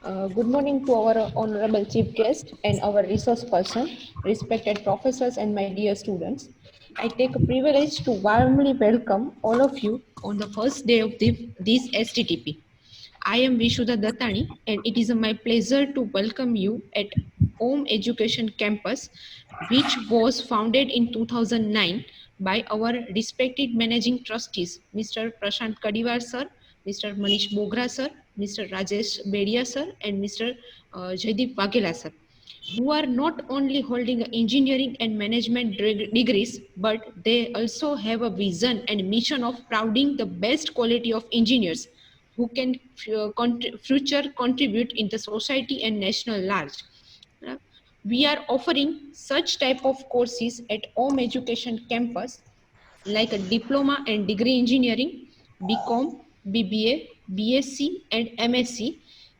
Good morning to our honorable chief guest and our resource person, respected professors and my dear students. I take a privilege to warmly welcome all of you on the first day of this STTP. I am Vishuddha Dattani and it is my pleasure to welcome you at Om Education Campus, which was founded in 2009 by our respected managing trustees, Mr. Prashant Kadiwar sir, Mr. Manish Bogra sir, Mr. Rajesh Bedia sir, and Mr. Jaideep Waghela sir, who are not only holding engineering and management degrees, but they also have a vision and mission of providing the best quality of engineers who can future contribute in the society and national large. Uh, We are offering such type of courses at Om Education Campus like a diploma and degree engineering, BCom, BBA, BSc and MSc.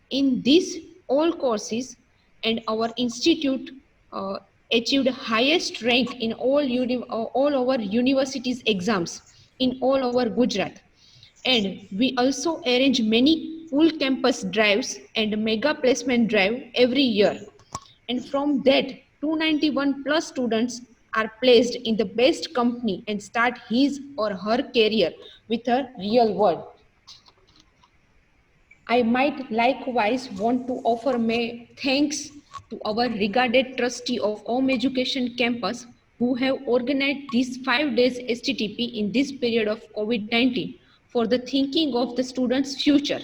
In these all courses and our institute uh, achieved highest rank in all our universities exams in all over Gujarat. And we also arrange many full campus drives and mega placement drive every year. And from that, 291 plus students are placed in the best company and start his or her career with a real world. I might likewise want to offer my thanks to our regarded trustee of Om Education Campus who have organized these 5 days STTP in this period of COVID-19 for the thinking of the students' future.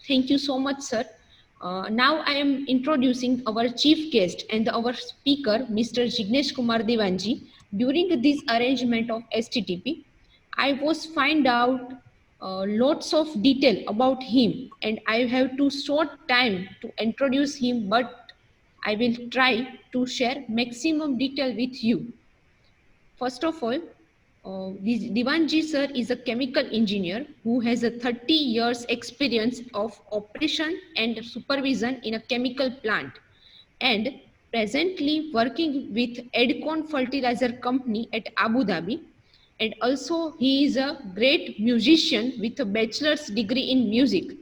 Thank you so much, sir. Now I am introducing our chief guest and our speaker, Mr. Jignesh Kumar Devanji. During this arrangement of STTP, I was find out lots of detail about him, and I have too short time to introduce him, but I will try to share maximum detail with you. First of all, Divanji sir is a chemical engineer who has a 30 years experience of operation and supervision in a chemical plant and presently working with Edcon Fertilizer Company at Abu Dhabi. And also he is a great musician with a bachelor's degree in music.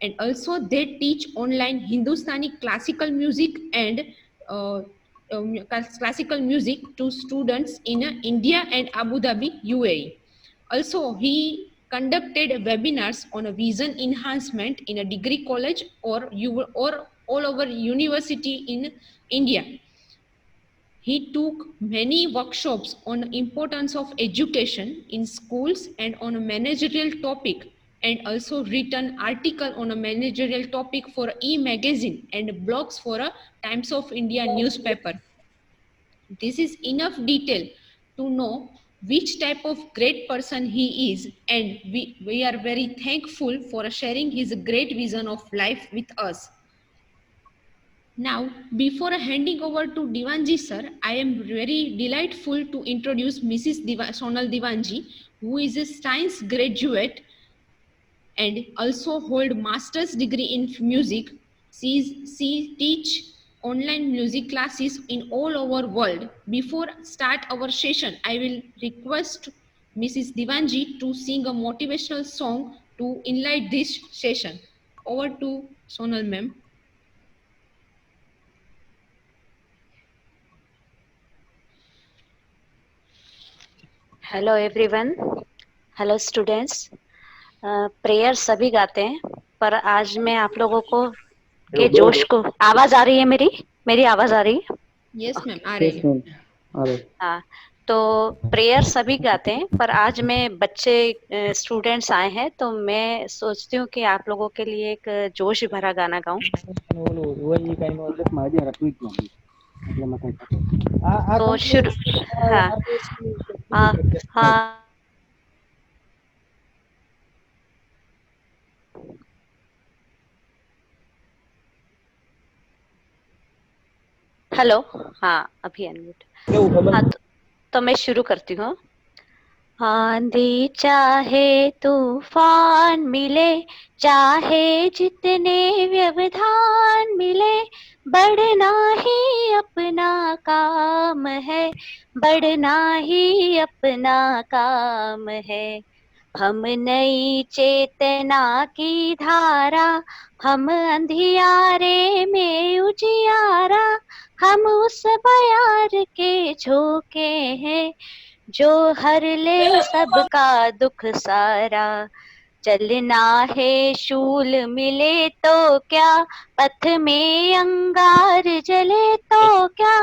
And also they teach online Hindustani classical music and uh, classical music to students in India and Abu Dhabi, UAE. Also, he conducted webinars on a vision enhancement in a degree college or all over university in India. He took many workshops on importance of education in schools and on a managerial topic and also written article on a managerial topic for e-magazine and blogs for a Times of India newspaper. This is enough detail to know which type of great person he is, and we are very thankful for sharing his great vision of life with us. Now, before handing over to Divanji sir, I am very delightful to introduce Mrs. Sonal Divanji, who is a science graduate and also hold master's degree in music. She teach online music classes in all over world. Before start our session, I will request Mrs. Divanji to sing a motivational song to enlighten this session. Over to Sonal ma'am. Hello everyone, hello students. Prayer सभी गाते हैं, पर आज मैं आप लोगों को के जोश को आवाज आ रही है मेरी आवाज आ रही है? यस मैम, आ रही है। हाँ, तो प्रेयर सभी गाते हैं, पर आज मैं बच्चे स्टूडेंट्स आए हैं, तो मैं सोचती हूँ कि आप लोगों के लिए एक जोश भरा गाना गाऊं। तो शुरू हाँ हाँ हाँ हेलो, हाँ अभी अनम्यूट। हाँ, तो मैं शुरू करती हूँ। आंधी चाहे तूफान मिले, चाहे जितने व्यवधान मिले, बढ़ना ही अपना काम है, बढ़ना ही अपना काम है। हम नई चेतना की धारा, हम अंधियारे में उजियारा, हम उस बयार के झोंके हैं जो हर ले सबका दुख सारा। चलना है शूल मिले तो क्या, पथ में अंगार जले तो क्या,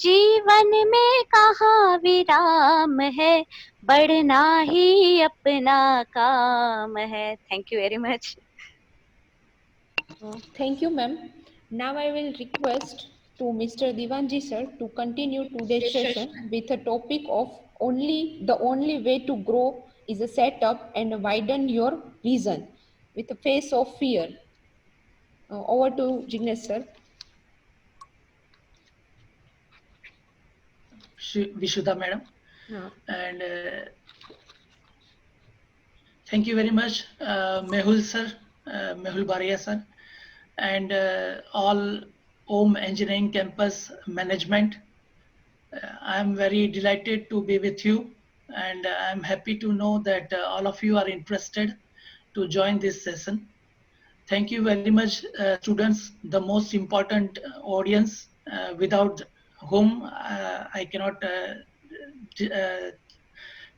जीवन में कहाँ विराम है, बढ़ना ही अपना काम है। Thank you very much. Thank you, ma'am. Now I will request to Mr. Divanji sir to continue today's session with a topic of the only way to grow is a setup and widen your vision with a face of fear. Over to Jignesh sir. Vishuddha madam, Uh, and thank you very much, Mehul sir, Mehul Baria sir, and all Om Engineering Campus management. I am very delighted to be with you, and I am happy to know that all of you are interested to join this session. Thank you very much, students, the most important audience without whom I cannot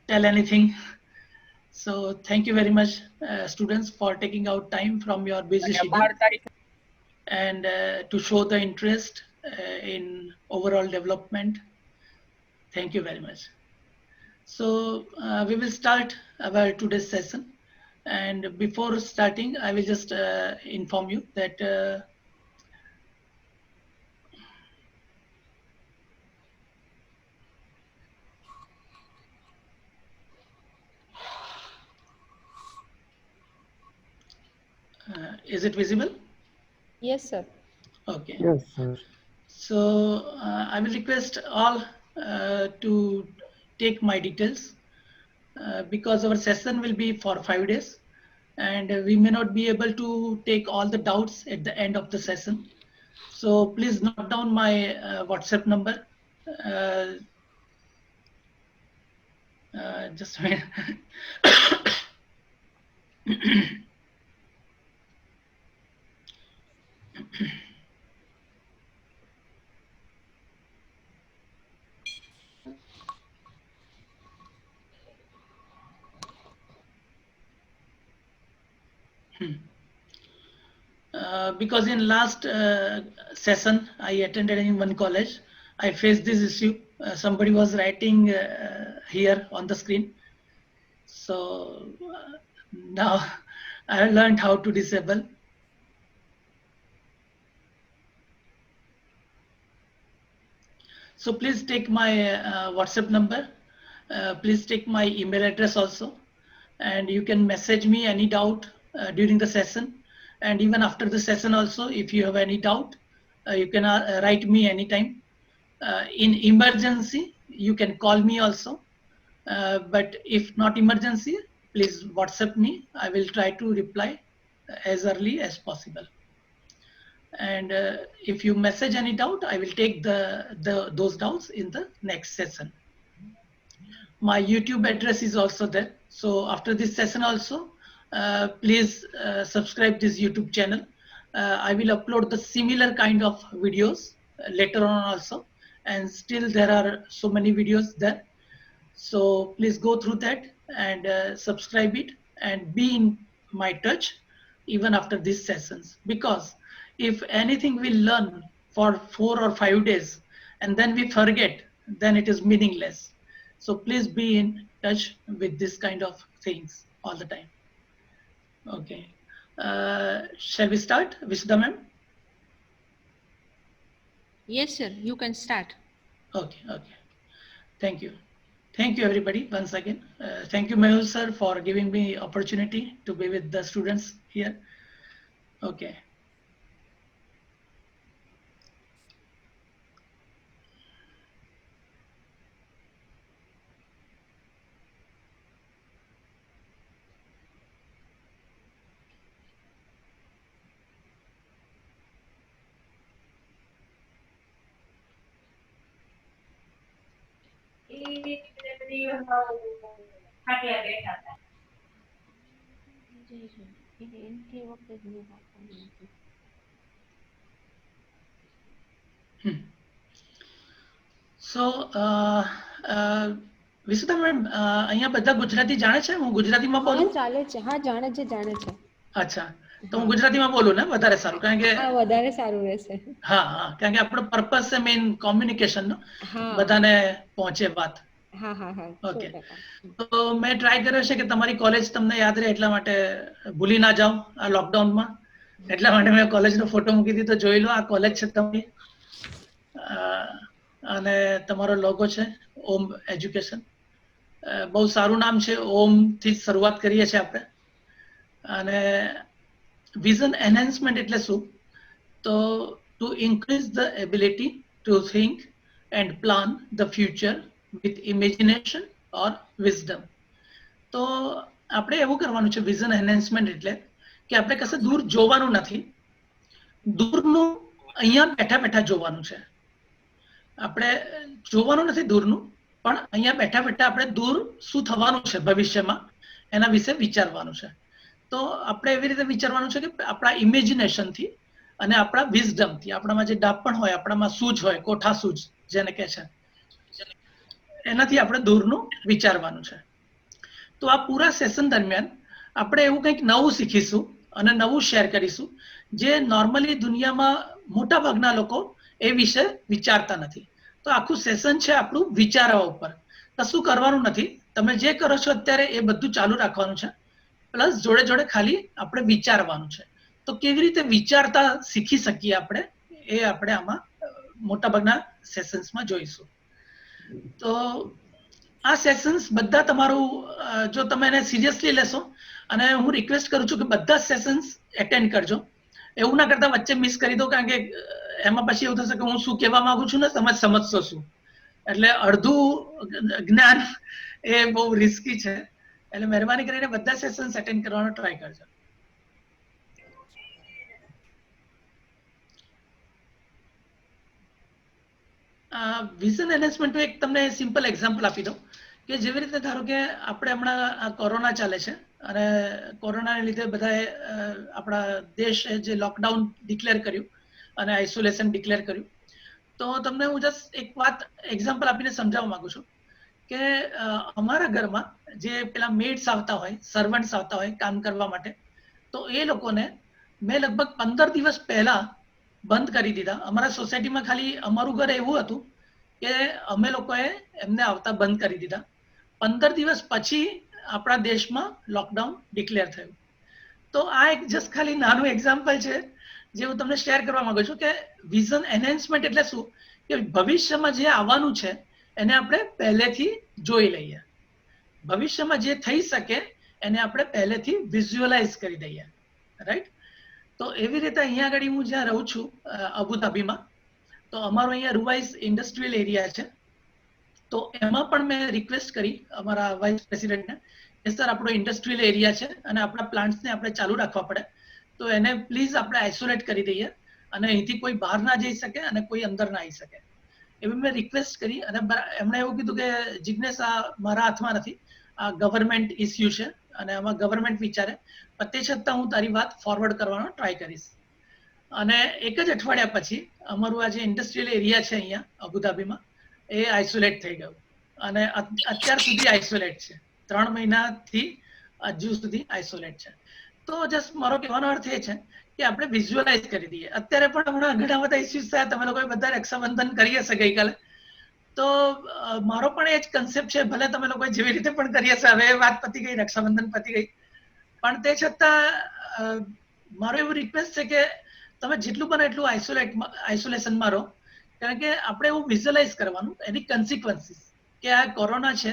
tell anything. So thank you very much, students, for taking out time from your busy schedule and to show the interest in overall development. Thank you very much. So we will start our today's session. And before starting, I will just inform you that is it visible? yes, sir. Okay. Yes, sir. So I will request all to take my details because our session will be for 5 days and we may not be able to take all the doubts at the end of the session. So please note down my WhatsApp number. Just a minute. Because in last session I attended in one college, I faced this issue. Somebody was writing here on the screen. So now I learned how to disable. So please take my WhatsApp number. Please take my email address also. And you can message me any doubt during the session. And even after the session also, if you have any doubt, you can write me anytime. In emergency, you can call me also. But if not emergency, please WhatsApp me. I will try to reply as early as possible. And if you message any doubt, I will take those doubts in the next session. My YouTube address is also there. So after this session also, please subscribe this YouTube channel. I will upload the similar kind of videos later on also. And still there are so many videos there. So please go through that and subscribe it and be in my touch even after these sessions. Because if anything we learn for 4 or 5 days and then we forget, then it is meaningless. So please be in touch with this kind of things all the time. Okay. Shall we start, Vishuddha ma'am? Yes, sir. You can start. Okay, okay. Thank you. Thank you, everybody, once again. Thank you, Mehul sir, for giving me opportunity to be with the students here. Okay. So Vishuta ma'am, અહીંયા બધા ગુજરાતી જાણે છે? હું ગુજરાતીમાં હા બોલું? ચાલે છે, હા જાણે છે, જાણે છે. અચ્છા, તો હું ગુજરાતીમાં બોલું ને વધારે સારું, કારણ કે હા વધારે સારું રહેશે. હા હા, કારણ કે આપણો પર્પસ છે મેઇન કોમ્યુનિકેશન નો, હા બધાને પહોંચે વાત. હા હા હા, ઓકે, 100%. તો મેં ટ્રાય કર્યો છે કે તમારી કોલેજ તમને યાદ રહે એટલા માટે, ભૂલી ના જાઉં આ લોકડાઉનમાં, એટલા માટે મેં કોલેજનો ફોટો મૂકી દીધો. જોઈ લો, આ કોલેજ છે તમારી, અને તમારો લોગો છે ઓમ એજ્યુકેશન. બહુ સારું નામ છે, ઓમ થી શરૂઆત કરીએ છીએ આપણે. અને વિઝન એનહેન્સમેન્ટ એટલે શું? તો two increase the ability to think and plan the future with imagination or wisdom. તો આપણે એવું કરવાનું છે વિઝન એનહેન્સમેન્ટ એટલે કે આપણે કશે દૂર જોવાનું નથી, દૂરનું અહીંયા બેઠા બેઠા જોવાનું છે. આપણે જોવાનું નથી દૂરનું, પણ અહીંયા બેઠા બેઠા આપણે દૂર શું થવાનું છે ભવિષ્યમાં એના વિશે વિચારવાનું છે. તો આપણે એવી રીતે વિચારવાનું છે કે આપણા ઇમેજિનેશનથી અને આપણા વિઝડમથી, આપણામાં જે ડાપણ હોય, આપણામાં સૂઝ હોય, કોઠા સૂઝ જેને કહે છે, એનાથી આપણે દૂરનું વિચારવાનું છે. તો આ પૂરા સેશન દરમિયાન આપણે એવું કંઈક નવું શીખીશું અને નવું શેર કરીશું, જે નોર્મલી દુનિયામાં મોટા ભાગના લોકો એ વિશે વિચારતા નથી. તો આખું સેશન છે આપણું વિચારવા ઉપર. કશું કરવાનું નથી, તમે જે કરો છો અત્યારે એ બધું ચાલુ રાખવાનું છે, પ્લસ જોડે જોડે ખાલી આપણે વિચારવાનું છે. તો કેવી રીતે વિચારતા શીખી શકીએ આપણે, એ આપણે આમાં મોટાભાગના સેશન્સમાં જોઈશું. તો આ સેશન્સ બધા તમારું, જો તમે એને સિરિયસલી લેશો, અને હું રિક્વેસ્ટ કરું છું કે બધા સેશન્સ એટેન્ડ કરજો. એવું ના કરતા વચ્ચે મિસ કરી દો, કારણ કે એમાં પછી એવું થશે કે હું શું કહેવા માંગુ છું ને તમે સમજશો શું. એટલે અડધું જ્ઞાન એ બહુ રિસ્કી છે, એટલે મહેરબાની કરીને બધા સેશન્સ એટેન્ડ કરવાનો ટ્રાય કરજો. વિઝન એનહેન્સમેન્ટનું એક તમને સિમ્પલ એક્ઝામ્પલ આપી દઉં કે જેવી રીતે ધારો કે આપણે હમણાં કોરોના ચાલે છે, અને કોરોનાને લીધે બધાએ આપણા દેશે જે લોકડાઉન ડિક્લેર કર્યું અને આઇસોલેશન ડિક્લેર કર્યું. તો તમને હું જસ્ટ એક વાત એક્ઝામ્પલ આપીને સમજાવવા માંગુ છું કે અમારા ઘરમાં જે પેલા મેડ્સ આવતા હોય, સર્વન્ટ્સ આવતા હોય કામ કરવા માટે, તો એ લોકોને મેં લગભગ 15 દિવસ પહેલા બંધ કરી દીધા. અમારા સોસાયટીમાં ખાલી અમારું ઘર એવું હતું કે અમે લોકોએ એમને આવતા બંધ કરી દીધા. 15 દિવસ પછી આપણા દેશમાં લોકડાઉન ડિક્લેર થયું. તો આ એક જસ્ટ ખાલી નાનું એક્ઝામ્પલ છે જે હું તમને શેર કરવા માંગુ છું કે વિઝન એનહેન્સમેન્ટ એટલે શું, કે ભવિષ્યમાં જે આવવાનું છે એને આપણે પહેલેથી જોઈ લઈએ, ભવિષ્યમાં જે થઈ શકે એને આપણે પહેલેથી વિઝ્યુઅલાઇઝ કરી દઈએ, રાઈટ. તો એવી રીતે અહીંયા આગળ હું જ્યાં રહું છું અબુધાબીમાં, તો અમારો અહીંયા રૂવાઇઝ ઇન્ડસ્ટ્રીયલ એરિયા છે. તો એમાં પણ મેં રિક્વેસ્ટ કરી અમારા વાઇસ પ્રેસિડેન્ટને કે સર આપણો ઇન્ડસ્ટ્રીયલ એરિયા છે અને આપણા પ્લાન્ટ્સને આપણે ચાલુ રાખવા પડે, તો એને પ્લીઝ આપણે આઇસોલેટ કરી દઈએ અને અહીંથી કોઈ બહાર ના જઈ શકે અને કોઈ અંદર ના આવી શકે. એવી મેં રિક્વેસ્ટ કરી, અને એમણે એવું કીધું કે જિજ્ઞેશ આ મારા હાથમાં નથી, આ ગવર્મેન્ટ ઇસ્યુ છે અને આમાં ગવર્મેન્ટ વિચારે, પણ તે છતાં હું તારી વાત ફોરવર્ડ કરવાનો ટ્રાય કરીશ. અને એક જ અઠવાડિયા પછી અમારું આ જે ઇન્ડસ્ટ્રીયલ એરિયા છે અહીંયા અબુધાબીમાં એ આઇસોલેટ થઈ ગયું, અને અત્યાર સુધી આઇસોલેટ છે, 3 મહિનાથી હજુ સુધી આઇસોલેટ છે. તો જસ્ટ મારો કહેવાનો અર્થ એ છે કે આપણે વિઝ્યુઅલાઇઝ કરી દઈએ. અત્યારે પણ હમણાં ઘણા બધા ઇસ્યુઝ થયા, તમે લોકો બધા રક્ષાબંધન કરી હશે ગઈકાલે, તો મારો પણ એ જ કન્સેપ્ટ છે, ભલે તમે લોકો જેવી રીતે પણ કરી હશે, હવે વાત પતી ગઈ, રક્ષાબંધન પતી ગઈ, પણ તે છતાં મારો એવું રિક્વેસ્ટ છે કે તમે જેટલું બને એટલું આઇસોલેશનમાં રહો, કારણ કે આપણે એવું વિઝ્યુઅલાઇઝ કરવાનું એની કન્સિક્વન્સીસ, કે આ કોરોના છે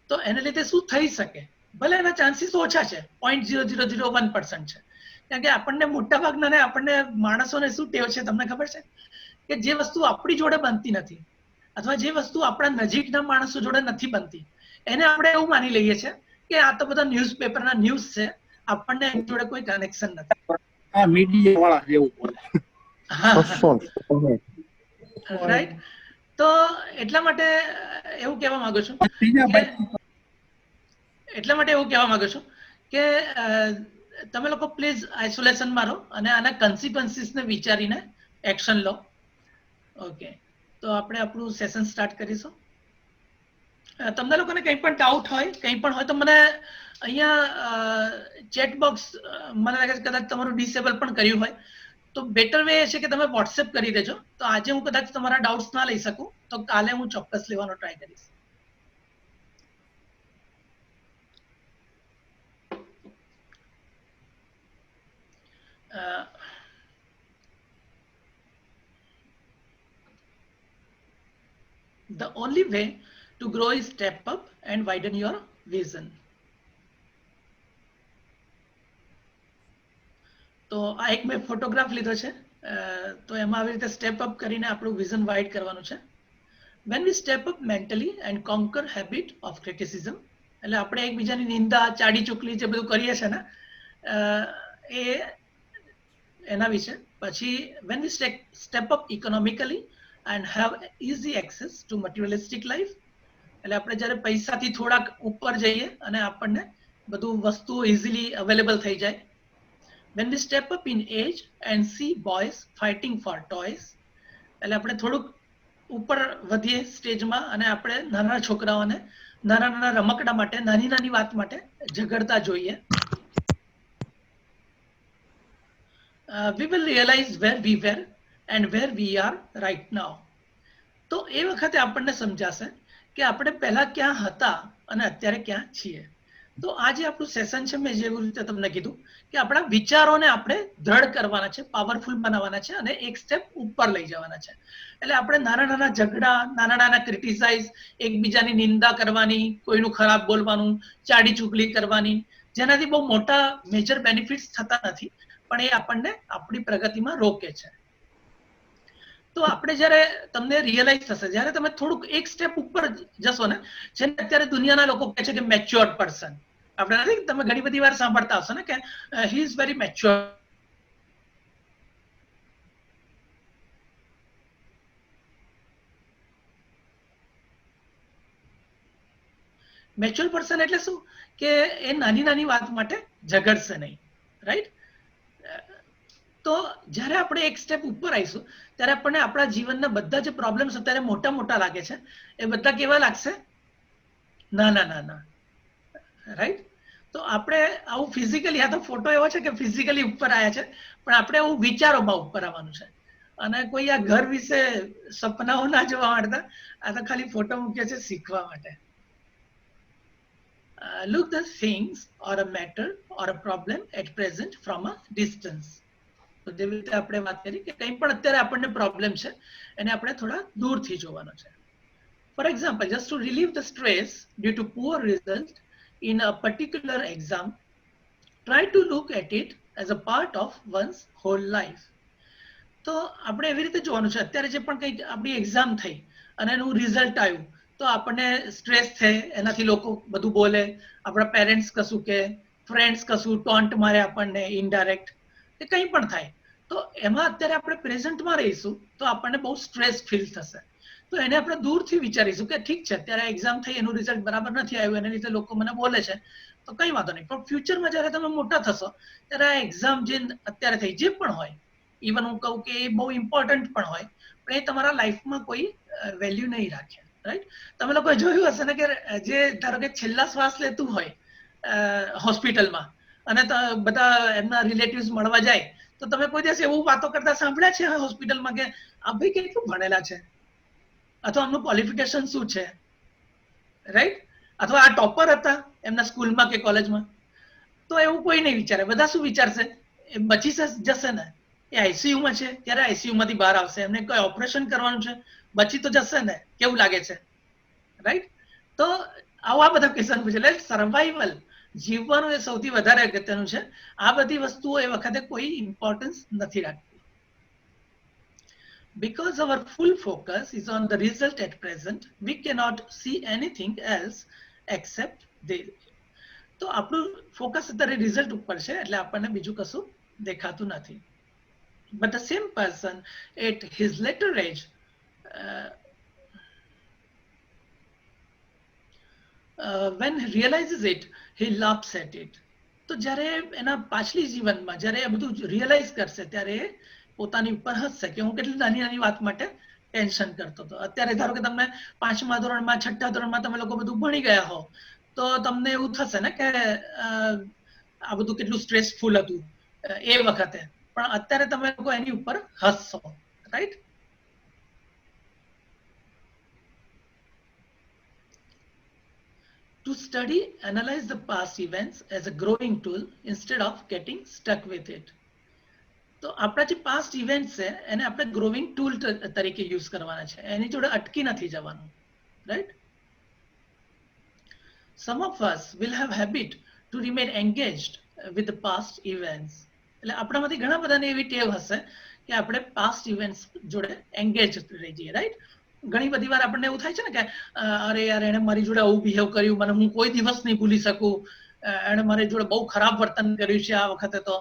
તો એને લીધે શું થઈ શકે. ભલે એના ચાન્સીસ ઓછા છે, 0.0001% છે, કારણ કે આપણને મોટા ભાગના આપણને માણસોને શું ટેવ છે તમને ખબર છે કે જે વસ્તુ આપણી જોડે બનતી નથી, અથવા જે વસ્તુ આપણા નજીકના માણસો જોડે નથી બનતી, એને આપણે એવું માની લઈએ છીએ કે આ તો બધા ન્યૂઝપેપરના ન્યૂઝ છે, આપણને એની જોડે કોઈ કનેક્શન નથી. આ મીડિયા વાળા જેવું બોલે. રાઈટ. તો એટલા માટે એવું કહેવા માંગુ છું કે તમે લોકો પ્લીઝ આઇસોલેશનમાં રહો અને આના કન્સિક્વન્સીસને વિચારીને એક્શન લો. ઓકે, તો આપણે આપણું સેશન સ્ટાર્ટ કરીશું. તમને લોકોને કંઈ પણ ડાઉટ હોય, કંઈ પણ હોય તો મને અહીંયા ચેટ બોક્સ, મને લાગે છે કદાચ તમારું ડિસેબલ પણ કર્યું હોય તો બેટર વે છે કે તમે વોટ્સએપ કરી દેજો. તો આજે હું કદાચ તમારા ડાઉટ્સ ના લઈ શકું તો કાલે હું ચોક્કસ લેવાનો ટ્રાય કરીશ. The only way to grow is step up and widen your vision. તો આ એક મેં ફોટોગ્રાફ લીધો છે, તો એમાં આવી રીતે સ્ટેપ અપ કરીને આપણું વિઝન વાઇડ કરવાનું છે. When we step up mentally and conquer habit of criticism, એટલે આપણે એકબીજાની નિંદા, ચાડી ચુકલી જે બધું કરીએ છીએ ને એ એના વિશે. પછી when we step up economically and have easy access to materialistic life, એટલે આપણે જ્યારે પૈસાથી થોડાક ઉપર જઈએ અને આપણને બધું વસ્તુ ઇઝીલી અવેલેબલ થઈ જાય. When we step up in age and see boys fighting for toys, એટલે આપણે થોડુંક ઉપર વધીએ સ્ટેજમાં અને આપણે નાના છોકરાઓને નાના નાના રમકડા માટે, નાની નાની વાત માટે ઝઘડતા જોઈએ. We will realize where we were and where we are right now. તો એ વખતે આપણને સમજાશે કે આપણે પહેલા ક્યાં હતા અને અત્યારે ક્યાં છીએ. તો આ જે આપણું સેશન છે, મેં જેવી રીતે તમને કીધું કે આપણા વિચારોને આપણે દ્રઢ કરવાના છે, પાવરફુલ બનાવવાના છે અને એક સ્ટેપ ઉપર લઈ જવાના છે. એટલે આપણે નાના નાના ઝઘડા, નાના નાના ક્રિટિસાઇઝ, એકબીજાની નિંદા કરવાની, કોઈનું ખરાબ બોલવાનું, ચાડી ચુગલી કરવાની, જેનાથી બહુ મોટા મેજર બેનિફિટ્સ થતા નથી, પણ એ આપણને આપણી પ્રગતિમાં રોકે છે. તો આપણે જ્યારે તમને રિયલાઇઝ થશે, જ્યારે તમે થોડુંક એક સ્ટેપ ઉપર જશો ને, જેને અત્યારે દુનિયાના લોકો કહે છે કે મેચ્યોર પર્સન, આપણે નથી, તમે ઘણી બધી વાર સાંભળતા હશો ને કે he is very mature. Mature person એટલે શું કે એ નાની નાની વાત માટે ઝઘડશે નહીં, રાઈટ? તો જ્યારે આપણે એક સ્ટેપ ઉપર આવીશું ત્યારે આપણને આપણા જીવનના બધા જે પ્રોબ્લેમ્સ અત્યારે મોટા મોટા લાગે છે એ બધા કેવા લાગશે? નાના નાના, રાઈટ? તો આપણે આવું ફિઝિકલી, આ તો ફોટો એવો છે કે ફિઝિકલી ઉપર આવ્યા છે, પણ આપણે આવું વિચારોમાં ઉપર આવવાનું છે. અને કોઈ આ ઘર વિશે સપનાઓ ના જોવા માંડતા, આ તો ખાલી ફોટો મૂક્યો છે શીખવા માટે. Look the things or a matter or a problem at present from a distance. તો જેવી રીતે આપણે વાત કરી કે કંઈ પણ અત્યારે આપણને પ્રોબ્લેમ છે એને આપણે થોડા દૂરથી જોવાનો છે. For example, just to relieve the stress due to poor result in a particular exam, try to look at it as a part of one's whole life. તો આપણે એવી રીતે જોવાનું છે, અત્યારે જે પણ કંઈક આપણી એક્ઝામ થઈ અને એનું રિઝલ્ટ આવ્યું તો આપણને સ્ટ્રેસ થાય, એનાથી લોકો બધું બોલે, આપણા પેરેન્ટ્સ કશું કે, ફ્રેન્ડ્સ કશું ટોન્ટ મારે આપણને ઇનડાયરેક્ટ, કે કંઈ પણ થાય. તો એમાં અત્યારે આપણે પ્રેઝન્ટમાં રહીશું તો આપણને બહુ સ્ટ્રેસ ફીલ થશે. તો એને આપણે દૂરથી વિચારીશું કે ઠીક છે, અત્યારે એક્ઝામ થઈ, એનું રિઝલ્ટ બરાબર નથી આવ્યું, એના લીધે લોકો મને બોલે છે, તો કંઈ વાંધો નહીં. પણ ફ્યુચરમાં જ્યારે તમે મોટા થશો ત્યારે આ એક્ઝામ જે અત્યારે થઈ, જે પણ હોય, ઇવન હું કહું કે એ બહુ ઇમ્પોર્ટન્ટ પણ હોય, પણ એ તમારા લાઈફમાં કોઈ વેલ્યુ નહીં રાખે, રાઈટ? તમે લોકોએ જોયું હશે ને કે જે ધારો કે છેલ્લા શ્વાસ લેતું હોય હોસ્પિટલમાં અને બધા એમના રિલેટિવ્સ મળવા જાય, તો તમે કોઈ દિવસ એવું વાતો કરતા સાંભળ્યા છે હોસ્પિટલમાં કે આ ભાઈ કેટલું ભણેલા છે, અથવા આમનું ક્વોલિફિકેશન શું છે, રાઈટ? અથવા આ ટોપર હતા એમના સ્કૂલમાં કે કોલેજમાં? તો એવું કોઈ નહીં વિચારે. બધા શું વિચારશે? એ બચી જશે ને, એ આઈસીયુમાં છે ત્યારે આઈસીયુમાંથી બહાર આવશે, એમને કોઈ ઓપરેશન કરવાનું છે, બચી તો જશે ને, કેવું લાગે છે, રાઈટ? તો આવા બધા ક્વેશ્ચન પૂછે. એટલે સર્વાઈવલ, જીવવાનું એ સૌથી વધારે અગત્યનું છે. આ બધી વસ્તુઓ એ વખતે કોઈ ઇમ્પોર્ટન્સ નથી રાખતી. Because our full focus is on the result at present, we cannot see anything else except this. તો આપણું ફોકસ અત્યારે રિઝલ્ટ ઉપર છે એટલે આપણને બીજું કશું દેખાતું નથી. But the same person at his later age when he realizes it, he laughs at it. તો જ્યારે એના પાછલી જીવનમાં જ્યારે એ બધું રિયલાઇઝ કરશે ત્યારે એ પોતાની ઉપર હસશે કે હું કેટલી નાની નાની વાત માટે ટેન્શન કરતો હતો. અત્યારે ધારો કે તમે 5મા ધોરણમાં 6ઠા ધોરણમાં તમે લોકો બધું ભણી ગયા હો તો તમને એવું થશે ને કે આ બધું કેટલું સ્ટ્રેસફુલ હતું એ વખતે, પણ અત્યારે તમે લોકો એની ઉપર હસશો, right? To study, analyze the past events as a growing tool instead of getting stuck with it. તો આપણા જે પાસ્ટ ઇવેન્ટ છે એને આપણે ગ્રોવિંગ ટૂલ તરીકે યુઝ કરવાના છે, એની જોડે અટકી નથી જવાનું, right? Some of us will have habit to remain engaged with the past events. એટલે આપણામાંથી ઘણા બધાને એવી ટેવ હશે કે આપણે પાસ્ટ ઇવેન્ટ્સ જોડે એંગેજ રહી જઈએ, રાઈટ? ઘણી બધી વાર આપણને એવું થાય છે ને કે અરે યાર એણે મારી જોડે આવું બિહેવ કર્યું, મને હું કોઈ દિવસ નહીં ભૂલી શકું, એણે મારી જોડે બહુ ખરાબ વર્તન કર્યું છે આ વખતે, તો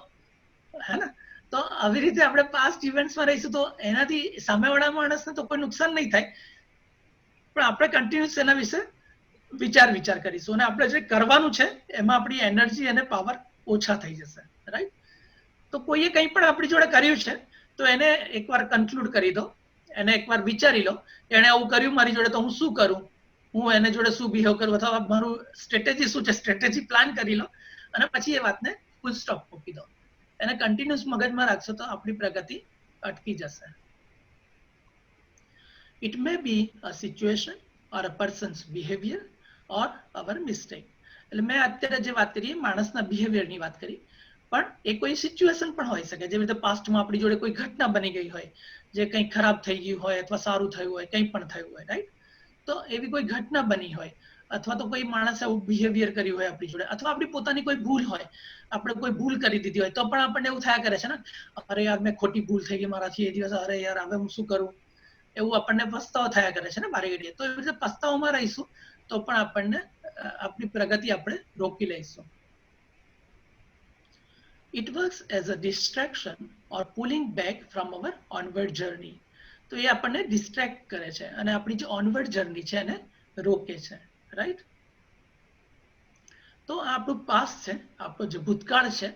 હે ને? તો આવી રીતે આપણે પાસ્ટ ઇવેન્ટ્સમાં રહીશું તો એનાથી સામેવાળા માણસને તો કોઈ નુકસાન નહીં થાય, પણ આપણે કન્ટિન્યુઅસ એના વિશે વિચાર કરીશું અને આપણે જે કરવાનું છે એમાં આપણી એનર્જી અને પાવર ઓછા થઈ જશે, રાઈટ? તો કોઈએ કંઈ પણ આપણી જોડે કર્યું છે તો એને એકવાર કન્ક્લુડ કરી દો, એને એકવાર વિચારી લો કે એણે આવું કર્યું મારી જોડે તો હું શું કરું, હું એને જોડે શું બિહેવ કરું, અથવા મારું સ્ટ્રેટેજી શું છે, સ્ટ્રેટેજી પ્લાન કરી લો અને પછી એ વાતને ફૂલ સ્ટોપ મૂકી દો. એને કન્ટિન્યુઅસ મગજમાં રાખશો તો આપણી પ્રગતિ અટકી જશે. It may be a situation or a person's behavior or our mistake. એટલે મેં અત્યારે જે વાત કરી માણસના બિહેવિયરની વાત કરી, પણ એ કોઈ સિચ્યુએશન પણ હોઈ શકે, જેવી રીતે પાસ્ટમાં આપણી જોડે કોઈ ઘટના બની ગઈ હોય, જે કંઈ ખરાબ થઈ ગયું હોય અથવા સારું થયું હોય, કંઈ પણ થયું હોય, રાઈટ? તો એવી કોઈ ઘટના બની હોય અથવા તો કોઈ માણસે એવું બિહેવિયર કર્યું હોય આપણી જોડે, અથવા આપણી પોતાની કોઈ ભૂલ હોય, આપણે કોઈ ભૂલ કરી દીધી હોય તો પણ આપણને એવું થયા કરે છે ને, અરે યાર મેં ખોટી ભૂલ થઈ ગઈ મારાથી એ દિવસ, અરે યાર હવે હું શું કરું, એવું આપણને પસ્તાવો થયા કરે છે ને બારે ઘડીએ. તો એવી રીતે પસ્તાવોમાં રહીશું તો પણ આપણને આપણી પ્રગતિ આપણે રોકી લઈશું. It works as a distraction or pulling back from our onward journey. તો એ આપણને ડિસ્ટ્રેક્ટ કરે છે અને આપણી જે ઓનવર્ડ જર્ની છે એને રોકે છે, રાઈટ? તો આ આપણું પાસ્ટ છે, આપણો જે ભૂતકાળ છે,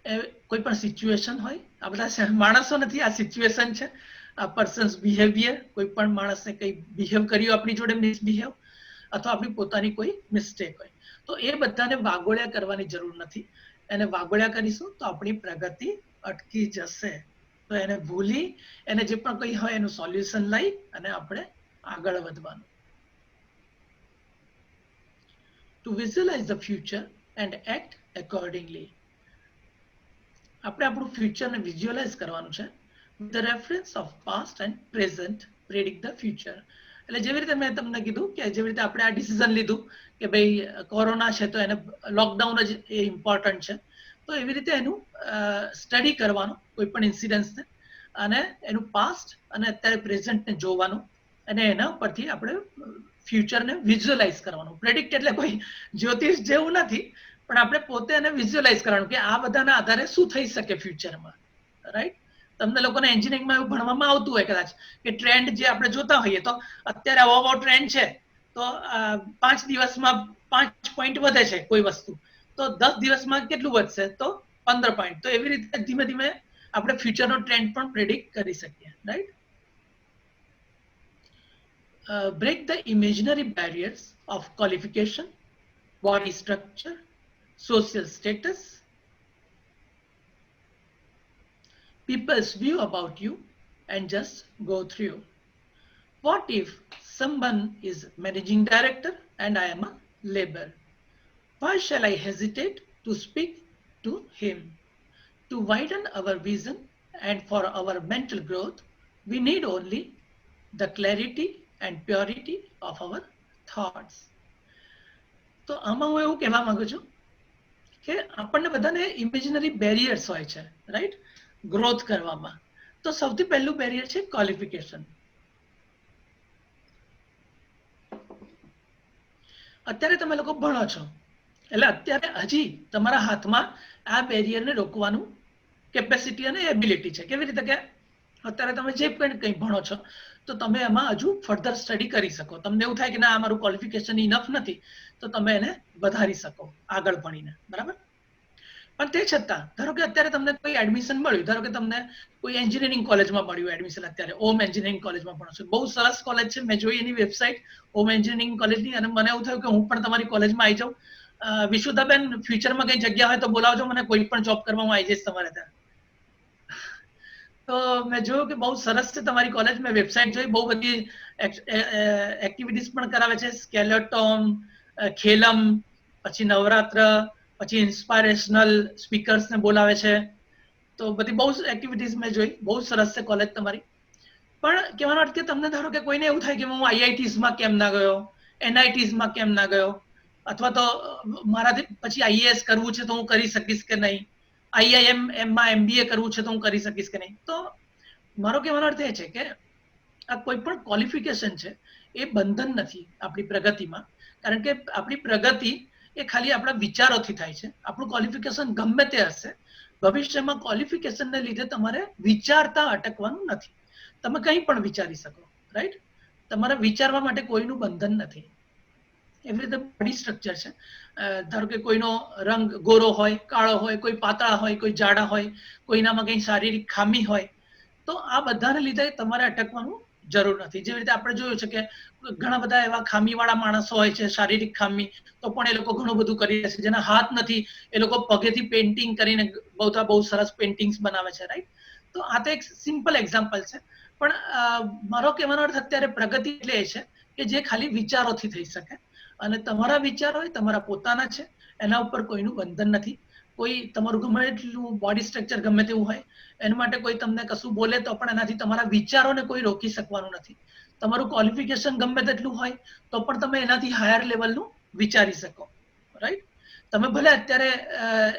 એ કોઈ પણ સિચ્યુએશન હોય, આ બધા માણસો નથી, આ સિચ્યુએશન છે, આ પર્સન્સ બિહેવિયર, કોઈ પણ માણસને કંઈ બિહેવ કર્યું આપણી જોડે મિસબિહેવ, અથવા આપણી પોતાની કોઈ મિસ્ટેક હોય, તો એ બધાને વાગોળ્યા કરવાની જરૂર નથી. એને વાગોળ્યા કરીશું તો આપણી પ્રગતિ અટકી જશે. તો એને ભૂલી એને જે પણ કંઈ હોય એનું સોલ્યુશન લઈ અને આપણે આગળ વધવાનું. To visualize the future and act accordingly. આપણે આપણું ફ્યુચરને વિઝ્યુઅલાઇઝ કરવાનું છે. With the reference of past and present, predict the future. એટલે જેવી રીતે મેં તમને કીધું કે જેવી રીતે આપણે આ ડિસિઝન લીધું કે ભાઈ કોરોના છે તો એને લોકડાઉન જ એ ઇમ્પોર્ટન્ટ છે, તો એવી રીતે એનું સ્ટડી કરવાનું કોઈ પણ ઇન્સિડન્સને, અને એનું પાસ્ટ અને અત્યારે પ્રેઝન્ટને જોવાનું, અને એના પરથી આપણે ફ્યુચરને વિઝ્યુઅલાઇઝ કરવાનું. પ્રેડિક્ટ એટલે કોઈ જ્યોતિષ જેવું નથી, પણ આપણે પોતે એને વિઝ્યુઅલાઇઝ કરવાનું કે આ બધાના આધારે શું થઈ શકે ફ્યુચરમાં, રાઈટ? તમને લોકોને એન્જિનિયરિંગમાં એવું ભણવામાં આવતું હોય કદાચ કે ટ્રેન્ડ જે આપણે જોતા હોઈએ, તો અત્યારે આવો ટ્રેન્ડ છે તો 5 દિવસમાં 5 પોઈન્ટ વધે છે કોઈ વસ્તુ, તો 10 દિવસમાં કેટલું વધશે, તો 15 પોઈન્ટ. તો એવી રીતે ધીમે ધીમે આપણે ફ્યુચરનો ટ્રેન્ડ પણ પ્રેડિક્ટ કરી શકીએ, right? Break the imaginary barriers of qualification, body structure, social status, people's view about you, and just go through. What if someone is managing director and I am a labor? Why shall I hesitate to speak to him? To widen our vision and for our mental growth, we need only the clarity and purity of our thoughts. તો આમાં હું એવું કહેવા માંગુ છું કે આપણને બધાને ઇમેજિનરી બેરિયર્સ હોય છે, રાઈટ? ગ્રોથ કરવામાં. તો સૌથી પહેલું બેરિયર છે ક્વોલિફિકેશન. અત્યારે તમે લોકો ભણો છો એટલે અત્યારે હજી તમારા હાથમાં આ બેરિયરને રોકવાનું કેપેસિટી અને એબિલિટી છે. કેવી રીતે કે અત્યારે તમે જે પણ કંઈ ભણો છો તો તમે એમાં હજુ ફર્ધર સ્ટડી કરી શકો. તમને એવું થાય કે ના મારું ક્વોલિફિકેશન ઇનફ નથી, તો તમે એને વધારી શકો આગળ ભણીને, બરાબર? પણ તે છતાં ધારો કે અત્યારે તમને કોઈ એડમિશન મળ્યું, ધારો કે તમને કોઈ એન્જિનિયરિંગ કોલેજમાં મળ્યું એડમિશન, અત્યારે ઓમ એન્જિનિયરિંગ કોલેજમાં ભણો છો, બહુ સરસ કોલેજ છે, મેં જોઈ એની વેબસાઇટ ઓમ એન્જિનિયરિંગ કોલેજની, અને મને એવું થયું કે હું પણ તમારી કોલેજમાં આવી જાઉં. વિશુદ્ધાબેન, ફ્યુચરમાં કઈ જગ્યા હોય તો બોલાવજો મને, કોઈ પણ જોબ કરવામાં આવી જઈશ તમારે ત્યાં. તો મેં જોયું કે બહુ સરસ છે તમારી કોલેજ, મેં વેબસાઇટ જોઈ, બહુ બધી એક્ટિવિટીઝ પણ કરાવે છે, સ્કેલેટોન, ખેલમ, પછી નવરાત્ર, પછી ઇન્સ્પાયરેશનલ સ્પીકર્સને બોલાવે છે. તો બધી બહુ એક્ટિવિટીઝ મેં જોઈ, બહુ સરસ છે કોલેજ તમારી. પણ કહેવાનો અર્થ કે તમને ધારો કે કોઈને એવું થાય કે હું આઈઆઈટીઝમાં કેમ ના ગયો, એનઆઈટીઝમાં કેમ ના ગયો, અથવા તો મારાથી પછી આઈએએસ કરવું છે તો હું કરી શકીશ કે નહીં, આઈઆઈએમમાં એમબીએ કરવું છે તો હું કરી શકીશ કે નહીં. તો મારો કહેવાનો અર્થ એ છે કે આ કોઈ પણ ક્વોલિફિકેશન છે એ બંધન નથી આપણી પ્રગતિમાં, કારણ કે આપણી પ્રગતિ એ ખાલી આપણા વિચારોથી થાય છે. આપણું ક્વોલિફિકેશન ગમે તે હશે, ભવિષ્યમાં ક્વોલિફિકેશનને લીધે તમારે વિચારતા અટકવાનું નથી. તમે કંઈ પણ વિચારી શકો, રાઈટ? તમારે વિચારવા માટે કોઈનું બંધન નથી. એવી રીતે બોડી સ્ટ્રક્ચર છે, ધારો કે કોઈનો રંગ ગોરો હોય, કાળો હોય, કોઈ પાતળા હોય, કોઈ જાડા હોય, કોઈનામાં કંઈ શારીરિક ખામી હોય, તો આ બધાને લીધે તમારે અટકવાનું જરૂર નથી. જેવી રીતે આપણે જોયું છે કે ઘણા બધા એવા ખામીવાળા માણસો હોય છે, શારીરિક ખામી, તો પણ એ લોકો ઘણું બધું કરી રહે છે. જેના હાથ નથી એ લોકો પગેથી પેઇન્ટિંગ કરીને બહુ સરસ પેઇન્ટિંગ્સ બનાવે છે, રાઈટ? તો આ તો એક સિમ્પલ એક્ઝામ્પલ છે. પણ મારો કહેવાનો અર્થ અત્યારે પ્રગતિ એટલે એ છે કે જે ખાલી વિચારોથી થઈ શકે, અને તમારા વિચારો એ તમારા પોતાના છે, એના ઉપર કોઈનું બંધન નથી. કોઈ તમારું ગમે એટલું બોડી સ્ટ્રક્ચર ગમે તેવું હોય, એના માટે કોઈ તમને કશું બોલે તો પણ એનાથી તમારા વિચારોને કોઈ રોકી શકવાનું નથી. તમારું ક્વોલિફિકેશન ગમે તેટલું હોય તો પણ તમે એનાથી હાયર લેવલનું વિચારી શકો, રાઈટ? તમે ભલે અત્યારે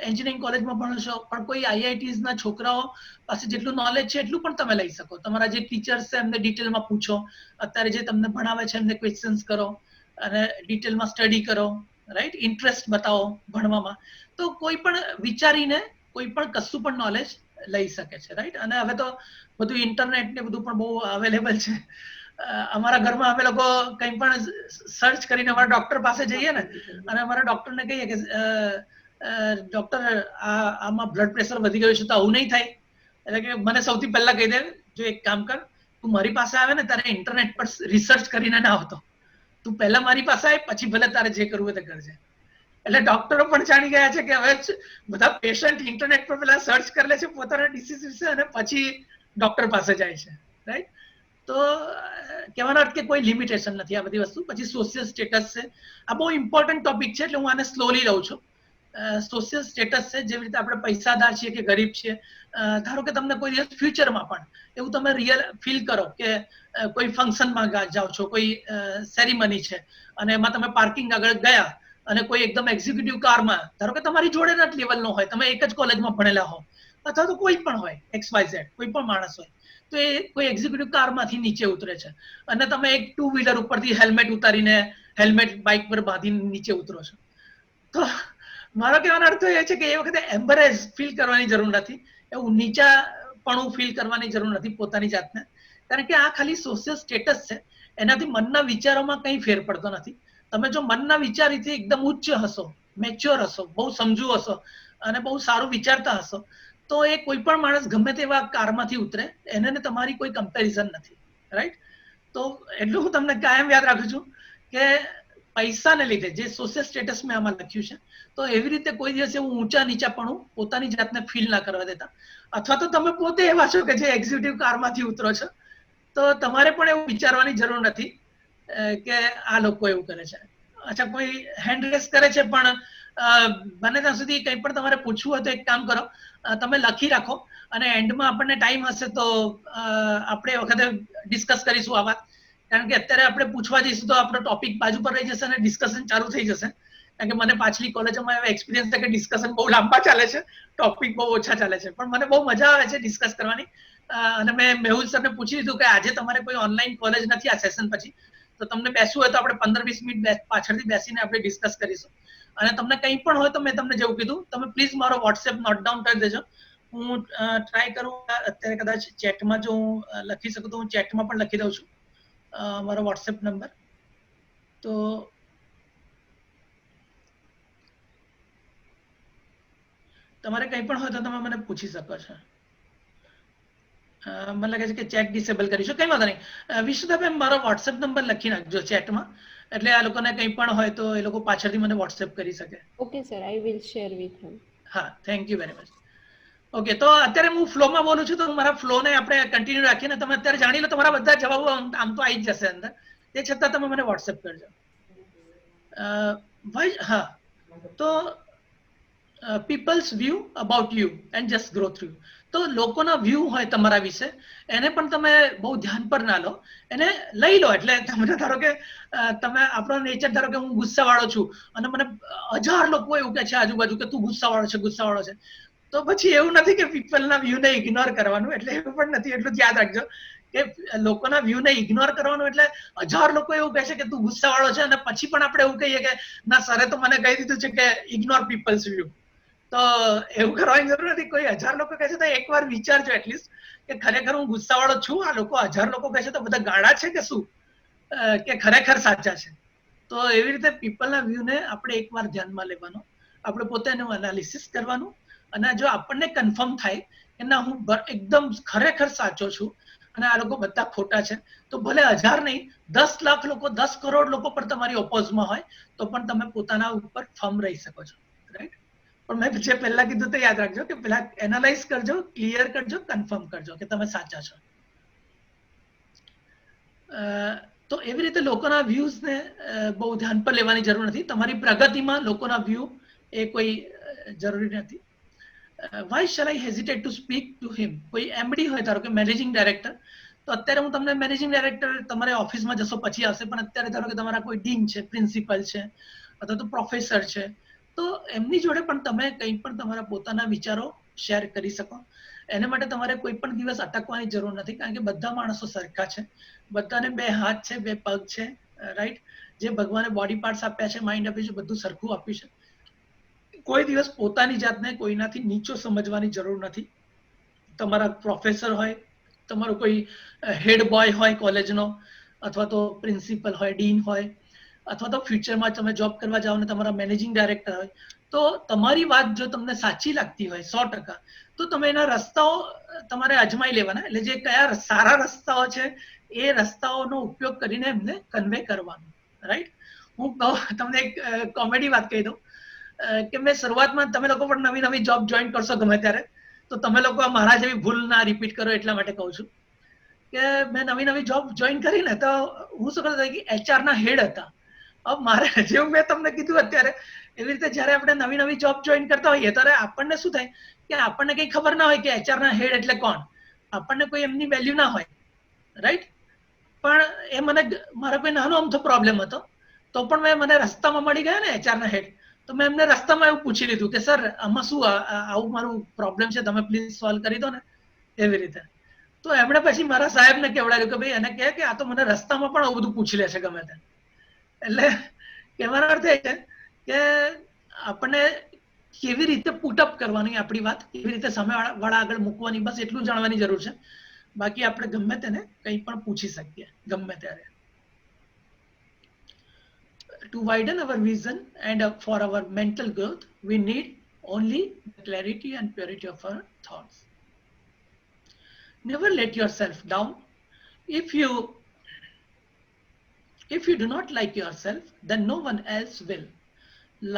એન્જિનિયરિંગ કોલેજમાં ભણો છો, પણ કોઈ આઈઆઈટીઝના છોકરાઓ પાસે જેટલું નોલેજ છે એટલું પણ તમે લઈ શકો. તમારા જે ટીચર્સ છે એમને ડિટેલમાં પૂછો, અત્યારે જે તમને ભણાવે છે એમને ક્વેશ્ચન્સ કરો, અને ડિટેલમાં સ્ટડી કરો, રાઈટ? ઇન્ટરેસ્ટ બતાવો ભણવામાં, તો કોઈ પણ વિચારીને કોઈ પણ કશું પણ નોલેજ લઈ શકે છે, રાઈટ? અને હવે તો બધું ઇન્ટરનેટ ને બધું પણ બહુ અવેલેબલ છે. અમારા ઘરમાં અમે લોકો કંઈ પણ સર્ચ કરીને અમારા ડોક્ટર પાસે જઈએ ને, અને અમારા ડોક્ટરને કહીએ કે ડોક્ટર આમાં બ્લડ પ્રેશર વધી ગયું છે તો આવું નહીં થાય, એટલે કે મને સૌથી પહેલા કહી દે, જો એક કામ કર, તું મારી પાસે આવે ને ત્યારે ઇન્ટરનેટ પર રિસર્ચ કરીને ના આવતો, તું પહેલા મારી પાસે આવ, પછી ભલે તારે જે કરવું તે કરજે. એટલે ડોક્ટરો પણ જાણી ગયા છે કે હવે બધા પેશન્ટ ઇન્ટરનેટ પર પેલા સર્ચ કરી લે છે પોતાના ડિસીઝ વિશે, અને પછી ડોક્ટર પાસે જાય છે, રાઈટ? તો કહેવાનો અર્થ કે કોઈ લિમિટેશન નથી આ બધી વસ્તુ. પછી સોશિયલ સ્ટેટસ છે, આ બહુ ઇમ્પોર્ટન્ટ ટોપિક છે, એટલે હું આને સ્લોલી લઉં છું. સોશિયલ સ્ટેટસ છે, જેવી રીતે આપણે પૈસાદાર છીએ કે ગરીબ છીએ, ધારો કે તમને કોઈ દિવસ ફ્યુચરમાં પણ એવું તમે રિયલ ફીલ કરો કે કોઈ ફંક્શનમાં જાઓ છો, કોઈ સેરેમની છે, અને એમાં તમે પાર્કિંગ આગળ ગયા, અને કોઈ એકદમ એક્ઝિક્યુટિવ કારમાં, ધારો કે તમારી જોડેના જ લેવલનો હોય, તમે એક જ કોલેજમાં ભણેલા હો, અથવા તો કોઈ પણ હોય, XYZ કોઈ પણ માણસ હોય, તો એ કોઈ એક્ઝિક્યુટિવ કારમાંથી નીચે ઉતરે છે, અને તમે એક ટુ વ્હીલર ઉપરથી હેલ્મેટ ઉતારીને હેલ્મેટ બાઇક પર બાંધીને નીચે ઉતરો છો. તો મારો કહેવાનો અર્થ એ છે કે એ વખતે એમ્બરેસ ફીલ કરવાની જરૂર નથી, એવું નીચાપણું ફીલ કરવાની જરૂર નથી પોતાની જાતને, કારણ કે આ ખાલી સોશિયલ સ્ટેટસ છે. એનાથી મનના વિચારોમાં કંઈ ફેર પડતો નથી. તમે જો મનના વિચારીથી એકદમ ઉચ્ચ હશો, મેચ્યોર હશો, બહુ સમજુ હશો, અને બહુ સારું વિચારતા હશો, તો એ કોઈ પણ માણસ ગમે તેવા કારમાંથી ઉતરે, એને તમારી કોઈ કમ્પેરિઝન નથી, રાઈટ? તો એટલું હું તમને કાયમ યાદ રાખું છું કે પૈસાને લીધે જે સોશિયલ સ્ટેટસ મેં આમાં લખ્યું છે, તો એવી રીતે કોઈ દિવસ એવું ઊંચા નીચાપણું પોતાની જાતને ફીલ ના કરવા દેતા. અથવા તો તમે પોતે એવા છો કે જે એક્ઝિક્યુટિવ કારમાંથી ઉતરો છો, તો તમારે પણ એવું વિચારવાની જરૂર નથી કે આ લોકો એવું કરે છે. અચ્છા, કોઈ હેન્ડ રેસ કરે છે, પણ બને ત્યાં સુધી કંઈ પણ તમારે પૂછવું હોય તો એક કામ કરો, તમે લખી રાખો, અને એન્ડમાં આપણને ટાઈમ હશે તો આપણે એ વખતે ડિસ્કસ કરીશું આ વાત. કારણ કે અત્યારે આપણે પૂછવા જઈશું તો આપણો ટોપિક બાજુ પર રહી જશે અને ડિસ્કશન ચાલુ થઈ જશે. કારણ કે મને પાછલી કોલેજોમાં એવા એક્સપિરિયન્સ છે કે ડિસ્કશન બહુ લાંબા ચાલે છે, ટોપિક બહુ ઓછા ચાલે છે, પણ મને બહુ મજા આવે છે ડિસ્કસ કરવાની. અને મેં મેહુલ સરને પૂછી લીધું કે આજે તમારે કોઈ ઓનલાઈન કોલેજ નથી આ સેશન પછી, તો તમને બેસવું હોય તો આપણે 15-20 મિનિટ પાછળથી બેસીને આપણે ડિસ્કસ કરીશું. અને તમને કંઈ પણ હોય તો મેં તમને જેવું કીધું, તમે પ્લીઝ મારો વોટ્સએપ નોટ ડાઉન કરી દેજો. હું ટ્રાય કરું અત્યારે કદાચ ચેટમાં જો હું લખી શકું તો હું ચેટમાં પણ લખી દઉં છું મારો વોટ્સએપ નંબર. તો તમારે કંઈ પણ હોય તો તમે મને પૂછી શકો છો. મને લાગે છે કે ચેટ ડિસેબલ કરીશું, કંઈ વાંધો નહીં. વિશુદાબેન મારો વોટ્સએપ નંબર લખી નાખજો ચેટમાં, એટલે આ લોકોને કંઈ પણ હોય તો એ લોકો પાછળથી મને વોટ્સએપ કરી શકે. Okay, sir. I will share with him. હા, thank you very much. Okay, તો અત્યારે હું ફ્લોમાં બોલું છું, તો મારા ફ્લોને આપણે કન્ટિન્યુ રાખીને તમે અત્યારે જાણી લો. તમારા બધા જવાબો આમ તો આવી જ જશે અંદર, તે છતાં તમે મને વોટ્સએપ કરજો. ભાઈ હા, તો people's view about you and just grow through. તો લોકોના વ્યૂ હોય તમારા વિશે, એને પણ તમે બહુ ધ્યાન પર ના લો, એને લઈ લો. એટલે તમે ધારો કે તમે આપણો નેચર ધારો કે હું ગુસ્સાવાળો છું અને મને 1000 લોકો એવું કહે છે આજુબાજુ કે તું ગુસ્સાવાળો છે, ગુસ્સાવાળો છે, તો પછી એવું નથી કે પીપલના વ્યૂને ઇગ્નોર કરવાનું. એટલે એવું પણ નથી, એટલું જ યાદ રાખજો કે લોકોના વ્યૂને ઇગ્નોર કરવાનું એટલે 1000 લોકો એવું કહે છે કે તું ગુસ્સાવાળો છે અને પછી પણ આપણે એવું કહીએ કે ના સરે તો મને કહી દીધું છે કે ઇગ્નોર પીપલ્સ વ્યૂ. તો એવું કરવાની જરૂર નથી. કોઈ 1000 લોકો કહે છે તો એકવાર વિચારજો એટલીસ્ટ કે ખરેખર હું ગુસ્સાવાળો છું, આ લોકો 1000 લોકો કહે છે તો બધા ગાળા છે કે શું, કે ખરેખર સાચા છે. તો એવી રીતે પીપલના વ્યૂને આપણે એકવાર ધ્યાનમાં લેવાનો, આપણે પોતે એનું એનાલિસિસ કરવાનું, અને જો આપણને કન્ફર્મ થાય કે ના હું એકદમ ખરેખર સાચો છું અને આ લોકો બધા ખોટા છે, તો ભલે 1000 નહીં 10 લાખ લોકો 10 કરોડ લોકો પણ તમારી ઓપોઝમાં હોય તો પણ તમે પોતાના ઉપર ફર્મ રહી શકો છો. રાઈટ? પણ મેં જે પહેલા કીધું તો યાદ રાખજો કે પહેલા એનાલાઇઝ કરજો, ક્લિયર કરજો, કન્ફર્મ કરજો કે તમે સાચા છો. તો એવી રીતે લોકોના વ્યૂઝને બહુ ધ્યાન પર લેવાની જરૂર નથી. તમારી પ્રગતિમાં લોકોના વ્યૂ એ કોઈ જરૂરી નથી. Why shall I hesitate to speak to him? કોઈ એમડી હોય, ધારો કે મેનેજિંગ ડાયરેક્ટર, તો અત્યારે હું તમને મેનેજિંગ ડાયરેક્ટર તમારે ઓફિસમાં જશો પછી આવશે, પણ અત્યારે ધારો કે તમારા કોઈ ડીન છે, પ્રિન્સિપલ છે, અથવા તો પ્રોફેસર છે, તો એમની જોડે પણ તમે કંઈ પણ તમારા પોતાના વિચારો શેર કરી શકો. એના માટે તમારે કોઈ પણ દિવસ અટકવાની જરૂર નથી, કારણ કે બધા માણસો સરખા છે, બધાને 2 હાથ છે, 2 પગ છે. રાઈટ? જે ભગવાને બોડી પાર્ટ્સ આપ્યા છે, માઇન્ડ આપ્યું છે, બધું સરખું આપ્યું છે. કોઈ દિવસ પોતાની જાતને કોઈનાથી નીચો સમજવાની જરૂર નથી. તમારા પ્રોફેસર હોય, તમારો કોઈ હેડ બોય હોય કોલેજનો, અથવા તો પ્રિન્સિપલ હોય, ડીન હોય, અથવા તો ફ્યુચરમાં તમે જોબ કરવા જાઓ ને તમારા મેનેજિંગ ડાયરેક્ટર હોય, તો તમારી વાત જો તમને સાચી લાગતી હોય 100%, તો તમે એના રસ્તાઓ તમારે અજમાઈ લેવાના. એટલે જે કયા સારા રસ્તાઓ છે એ રસ્તાઓનો ઉપયોગ કરીને એમને કન્વે કરવાનું. રાઈટ? હું તમને એક કોમેડી વાત કહી દઉં કે મેં શરૂઆતમાં, તમે લોકો પણ નવી નવી જોબ જોઈન કરશો ગમે ત્યારે, તો તમે લોકો મારા જેવી ભૂલ ના રિપીટ કરો એટલા માટે કહું છું કે મેં નવી નવી જોબ જોઈન કરીને તો હું શું કરતો કે HR ના હેડ હતા. હવે મારે જેવું મેં તમને કીધું અત્યારે એવી રીતે જ્યારે આપણે નવી નવી જોબ જોઈન કરતા હોઈએ ત્યારે આપણને શું થાય કે આપણને કંઈ ખબર ના હોય કે HR ના હેડ એટલે કોણ, આપણને કોઈ એમની વેલ્યુ ના હોય. રાઈટ? પણ એ મને, મારો કોઈ નાનો અમથો પ્રોબ્લેમ હતો તો પણ મને રસ્તામાં મળી ગયા ને HR ના હેડ, તો મેં એમને રસ્તામાં એવું પૂછી લીધું કે સર આમાં શું આવું મારું પ્રોબ્લેમ છે, તમે પ્લીઝ સોલ્વ કરી દો ને, એવી રીતે. તો એમણે પછી મારા સાહેબને કહેવડાવ્યું કે ભાઈ એને કહે કે આ તો મને રસ્તામાં પણ આવું બધું પૂછી લે છે ગમે તે. એટલે કહેવાનો અર્થ એ છે કે આપણને કેવી રીતે પુટઅપ કરવાની આપણી વાત, કેવી રીતે સામેવાળા આગળ મૂકવાની, બસ એટલું જાણવાની જરૂર છે. બાકી આપણે ગમે તેને કંઈ પણ પૂછી શકીએ ગમે ત્યારે. To widen our vision and for our mental growth, we need only the clarity and purity of our thoughts. Never let yourself down. If you do not like yourself, then no one else will.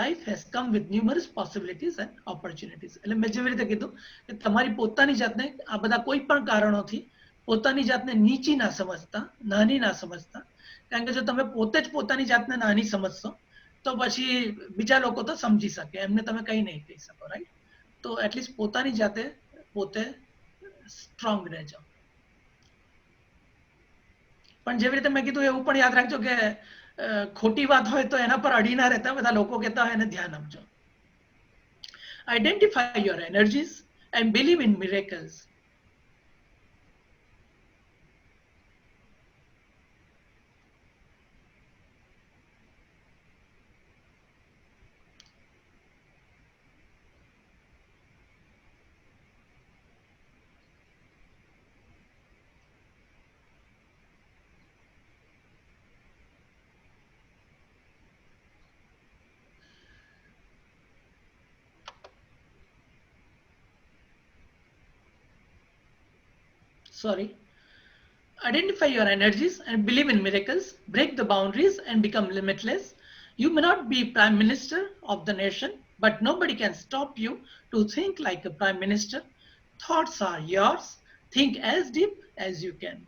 Life has come with numerous possibilities and opportunities. એટલે મેં જેવી રીતે કીધું કે તમારી પોતાની જાતને આ બધા કોઈ પણ કારણોથી પોતાની જાતને નીચી ના સમજતા, નાની ના સમજતા, કારણ કે જો તમે પોતે જ પોતાની જાતને નાની સમજશો તો પછી બીજા લોકો તો સમજી શકે, એમને તમે કંઈ નહીં કહી શકો. રાઈટ? તો એટલીસ્ટ પોતાની જાતે પોતે સ્ટ્રોંગ રહેજો. પણ જેવી રીતે મેં કીધું એવું પણ યાદ રાખજો કે ખોટી વાત હોય તો એના પર અડી ના રહેતા, બધા લોકો કહેતા હોય એને ધ્યાન આપજો. Identify your energies and believe in miracles. Sorry. Identify your energies and believe in miracles. Break the boundaries and become limitless. You may not be Prime Minister of the nation, but nobody can stop you to think like a Prime Minister. Thoughts are yours. Think as deep as you can.